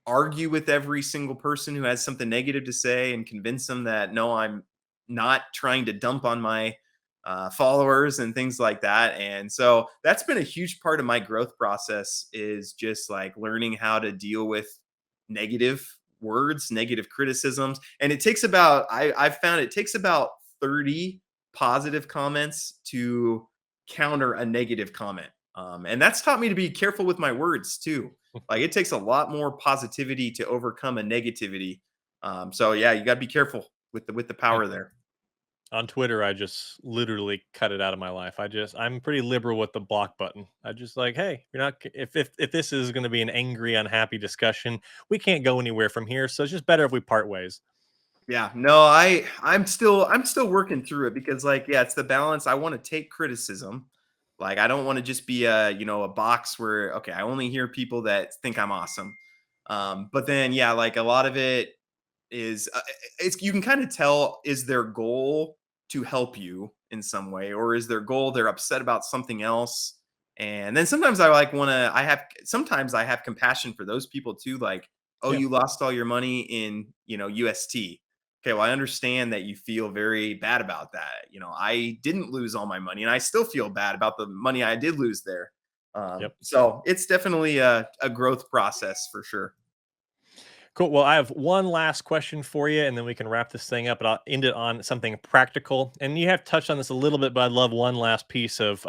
Speaker 2: argue with every single person who has something negative to say and convince them that no, I'm not trying to dump on my followers and things like that. And so that's been a huge part of my growth process is just like learning how to deal with negative words, negative criticisms. And it takes about, I've found it takes about 30 positive comments to counter a negative comment. And that's taught me to be careful with my words too. Like it takes a lot more positivity to overcome a negativity. So yeah, you got to be careful with the power
Speaker 1: Mhm.
Speaker 2: there.
Speaker 1: On Twitter, I just literally cut it out of my life. I'm pretty liberal with the block button. I just like, hey, you're not if this is going to be an angry, unhappy discussion, we can't go anywhere from here. So it's just better if we part ways.
Speaker 2: Yeah, no, I'm still working through it because like yeah, it's the balance. I want to take criticism. Like I don't want to just be a box where okay, I only hear people that think I'm awesome. But then yeah, like a lot of it is it's you can kind of tell is their goal to help you in some way or is their goal they're upset about something else. And then sometimes sometimes I have compassion for those people too, like, oh,
Speaker 1: Yeah.
Speaker 2: you lost all your money in UST. Okay, well, I understand that you feel very bad about that. I didn't lose all my money and I still feel bad about the money I did lose there.
Speaker 1: Yep.
Speaker 2: So it's definitely a growth process for sure.
Speaker 1: Cool. Well, I have one last question for you, and then we can wrap this thing up. But I'll end it on something practical. And you have touched on this a little bit, but I'd love one last piece of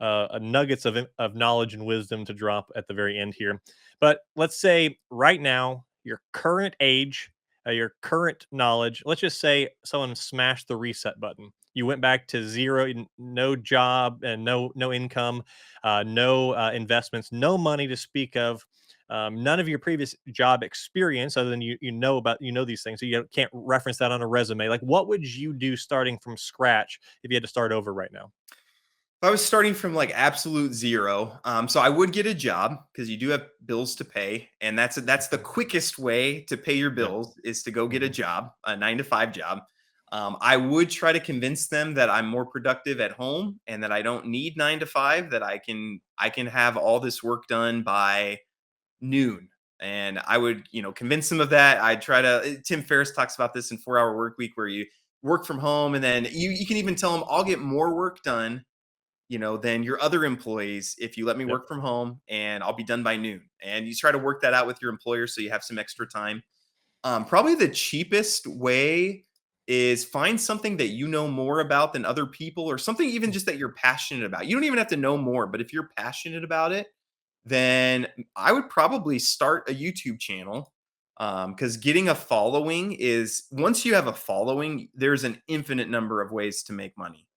Speaker 1: nuggets of knowledge and wisdom to drop at the very end here. But let's say right now, your current age, your current knowledge. Let's just say someone smashed the reset button. You went back to zero, no job, and no income, no investments, no money to speak of, none of your previous job experience other than you know these things, so you can't reference that on a resume. Like, what would you do starting from scratch if you had to start over right now?
Speaker 2: If I was starting from like absolute zero, so I would get a job because you do have bills to pay, and that's the
Speaker 1: Mhm.
Speaker 2: quickest way to pay your
Speaker 1: Yep.
Speaker 2: bills is to go get a
Speaker 1: Hmm.
Speaker 2: job, a 9 to 5 job. I would try to convince them that I'm more productive at home and that I don't need 9 to 5, that I can have all this work done by noon. And I would, convince them of that. I'd try to. Tim Ferriss talks about this in 4 Hour Work Week, where you work from home, and then you can even tell them I'll get more work done than your other employees if you let me
Speaker 1: Yep.
Speaker 2: work from home and I'll be done by noon. And you try to work that out with your employer so you have some extra time. Probably the cheapest way. is find something that you know more about than other people, or something even just that you're passionate about. You don't even have to know more, but if you're passionate about it, then I would probably start a YouTube channel. Because getting a following is, once you have a following, there's an infinite number of ways to make money.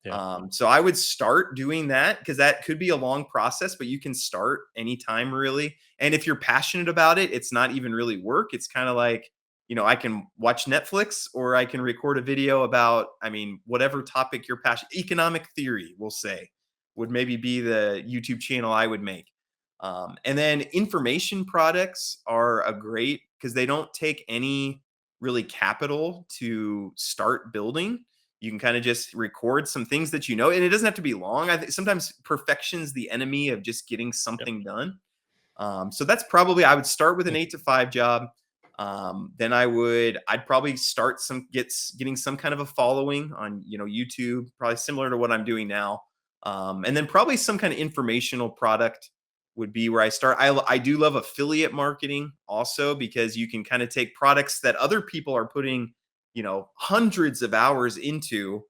Speaker 1: Yeah.
Speaker 2: So I would start doing that, because that could be a long process, but you can start anytime really. And if you're passionate about it, it's not even really work. It's kind of like, I can watch Netflix, or I can record a video about, I mean, whatever topic you're passionate. Economic theory, we'll say, would maybe be the YouTube channel I would make. And then information products are a great, because they don't take any really capital to start building. You can kind of just record some things that you know, and it doesn't have to be long. I think sometimes perfection's the enemy of just getting
Speaker 1: Yep.
Speaker 2: something done. So that's probably, I would start with an
Speaker 1: Mm.
Speaker 2: 8 to 5 job. Then I'd probably start getting some kind of a following on, YouTube, probably similar to what I'm doing now. And then probably some kind of informational product would be where I start. I do love affiliate marketing also, because you can kind of take products that other people are putting, hundreds of hours into,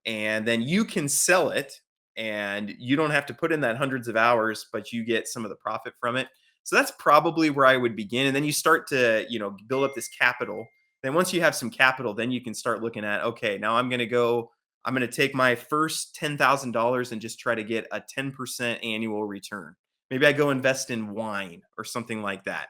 Speaker 2: and then you can sell it, and you don't have to put in that hundreds of hours, but you get some of the profit from it. So that's probably where I would begin. And then you start to, build up this capital. Then once you have some capital, then you can start looking at, okay, now I'm going to take my first $10,000 and just try to get a 10% annual return. Maybe I go invest in wine or something like that.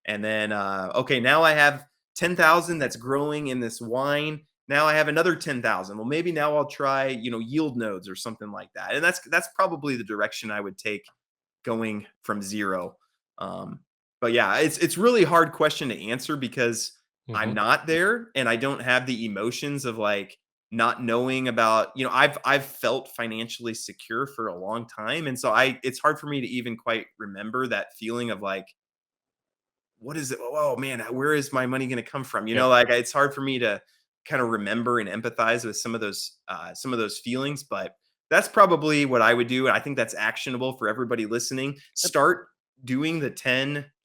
Speaker 2: And then, okay, now I have 10,000 that's growing in this wine. Now I have another 10,000. Well, maybe now I'll try, yield nodes or something like that. And that's probably the direction I would take, going from zero. Um, but yeah, it's really hard question to answer, because I'm
Speaker 1: Mhm.
Speaker 2: not there, and I don't have the emotions of like not knowing about, I've felt financially secure for a long time. And so it's hard for me to even quite remember that feeling of like, what is it? Oh man, where is my money going to come from?
Speaker 1: Yep.
Speaker 2: Like it's hard for me to kind of remember and empathize with some of those feelings. But that's probably what I would do. And I think that's actionable for everybody listening.
Speaker 1: Yep.
Speaker 2: Start doing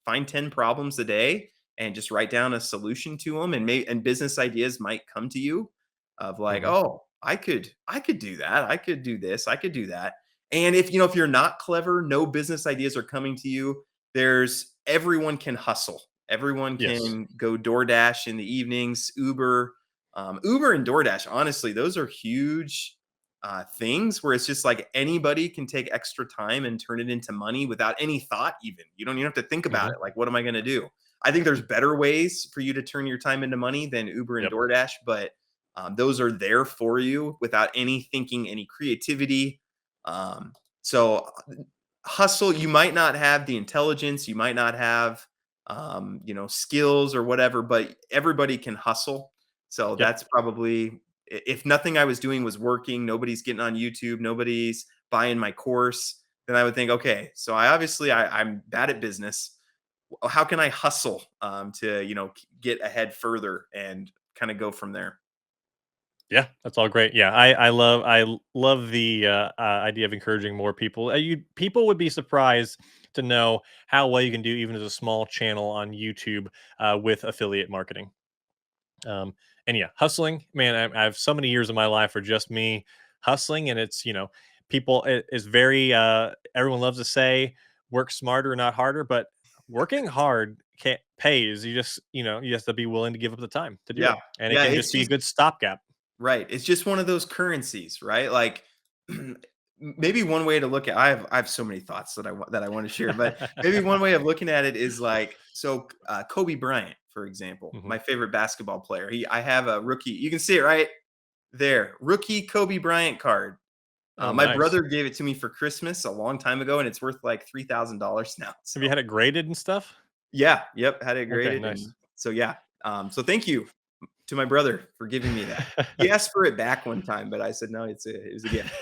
Speaker 2: find 10 problems a day, and just write down a solution to them. And business ideas might come to you of like,
Speaker 1: Mhm.
Speaker 2: oh, I could do that. I could do this. I could do that. And if you're not clever, no business ideas are coming to you, there's everyone can hustle. Everyone
Speaker 1: Yes.
Speaker 2: can go DoorDash in the evenings, Uber. Uber and DoorDash, honestly, those are huge things where it's just like anybody can take extra time and turn it into money without any thought, even. You don't even have to think about
Speaker 1: Mhm.
Speaker 2: it. Like, what am I going to do? I think there's better ways for you to turn your time into money than Uber and
Speaker 1: Yep.
Speaker 2: DoorDash, but those are there for you without any thinking, any creativity. So hustle, you might not have the intelligence, you might not have skills or whatever, but everybody can hustle. So
Speaker 1: Yep.
Speaker 2: that's probably, if nothing I was doing was working, nobody's getting on YouTube, nobody's buying my course, then I would think, okay, so I'm bad at business. How can I hustle to get ahead further and kind of go from there?
Speaker 1: Yeah, that's all great. Yeah, love the idea of encouraging more people. You people would be surprised to know how well you can do even as a small channel on YouTube with affiliate marketing. Um, and yeah, hustling, man. I have so many years of my life are just me hustling, and it's people. It is very. Everyone loves to say work smarter, not harder, but working hard can't pays. You just you have to be willing to give up the time to do
Speaker 2: Yeah.
Speaker 1: it, and it
Speaker 2: Yeah.
Speaker 1: can
Speaker 2: It's
Speaker 1: just be a
Speaker 2: just
Speaker 1: good stopgap.
Speaker 2: right. It's just one of those currencies, right? Like maybe one way to look at, I have so many thoughts that I want to share, but maybe one way of looking at it is like, so Kobe Bryant, for example,
Speaker 1: Mhm.
Speaker 2: my favorite basketball player. I have a rookie. You can see it right there, rookie Kobe Bryant card.
Speaker 1: Oh,
Speaker 2: My
Speaker 1: nice.
Speaker 2: brother gave it to me for Christmas a long time ago, and it's worth like $3,000 now.
Speaker 1: Have you
Speaker 2: So
Speaker 1: had it graded and stuff?
Speaker 2: yeah, yep, had it
Speaker 1: Okay,
Speaker 2: graded,
Speaker 1: nice.
Speaker 2: and so yeah. So thank you to my brother for giving me that. He asked for it back one time, but I said no, it was a gift.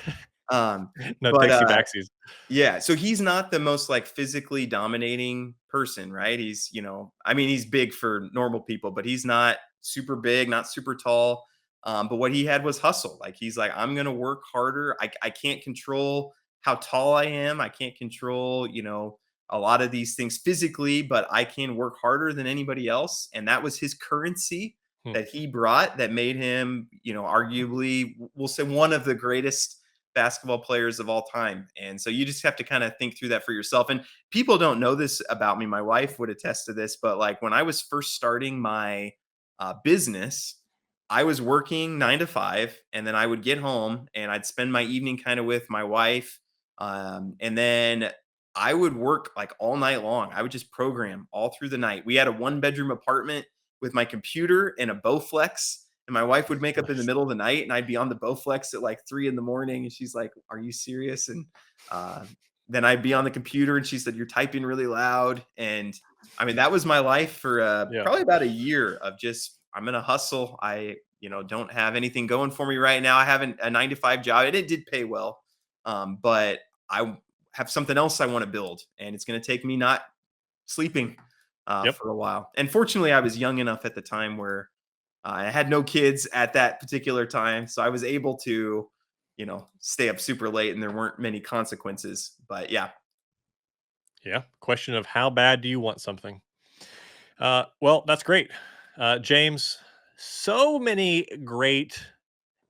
Speaker 2: Um,
Speaker 1: No
Speaker 2: but
Speaker 1: takesy backsies.
Speaker 2: yeah, so he's not the most like physically dominating person, right? I mean, he's big for normal people, but he's not super big, not super tall. But what he had was hustle. Like he's like, I'm gonna work harder. I can't control how tall I am. I can't control, a lot of these things physically, but I can work harder than anybody else. And that was his currency.
Speaker 1: Hmm.
Speaker 2: that he brought that made him, arguably, we'll say one of the greatest basketball players of all time. And so you just have to kind of think through that for yourself. And people don't know this about me. My wife would attest to this, but like when I was first starting my business, I was working 9 to 5, and then I would get home and I'd spend my evening kind of with my wife. And then I would work like all night long. I would just program all through the night. We had a 1 bedroom apartment with my computer and a Bowflex. And my wife would make up in the
Speaker 1: Nice.
Speaker 2: middle of the night, and I'd be on the Bowflex at like 3 in the morning. And she's like, "Are you serious?" And uh, then I'd be on the computer, and she said, "You're typing really loud." And I mean, that was my life for
Speaker 1: Yeah.
Speaker 2: probably about a year of just, I'm going to hustle. I, don't have anything going for me right now. I have a 9 to 5 job, and it did pay well. But I have something else I want to build, and it's going to take me not sleeping
Speaker 1: Yep.
Speaker 2: for a while. And fortunately, I was young enough at the time where I had no kids at that particular time, so I was able to, stay up super late, and there weren't many consequences. But yeah,
Speaker 1: Yeah. Question of how bad do you want something? Well, that's great. James, so many great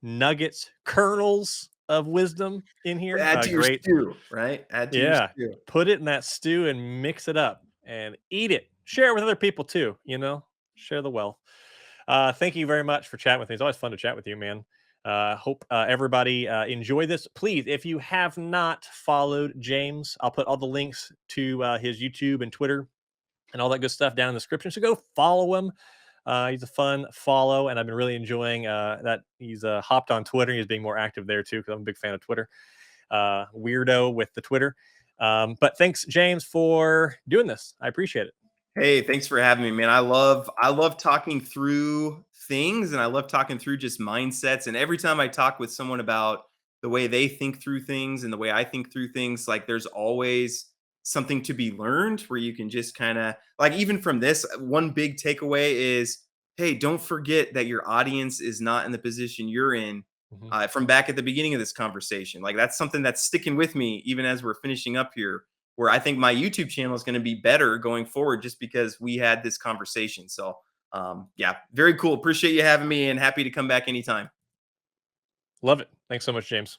Speaker 1: nuggets, kernels of wisdom in here.
Speaker 2: add to your
Speaker 1: Great.
Speaker 2: stew, right? Add to your
Speaker 1: Yeah.
Speaker 2: stew.
Speaker 1: Put it in that stew and mix it up and eat it. Share it with other people too, share the wealth. Thank you very much for chatting with me. It's always fun to chat with you, man. Hope everybody enjoy this. Please, if you have not followed James, I'll put all the links to his YouTube and Twitter and all that good stuff down in the description. So go follow him. He's a fun follow, and I've been really enjoying that he's hopped on Twitter. He's being more active there too, because I'm a big fan of Twitter. Weirdo with the Twitter. But thanks, James, for doing this. I appreciate it.
Speaker 2: Hey, thanks for having me, man. I love talking through things, and I love talking through just mindsets. And every time I talk with someone about the way they think through things and the way I think through things, like there's always something to be learned where you can just kind of like, even from this, one big takeaway is, hey, don't forget that your audience is not in the position you're in.
Speaker 1: Mhm.
Speaker 2: From back at the beginning of this conversation, like that's something that's sticking with me even as we're finishing up here, where I think my YouTube channel is going to be better going forward just because we had this conversation. So, yeah, very cool. Appreciate you having me, and happy to come back anytime.
Speaker 1: Love it. Thanks so much, James.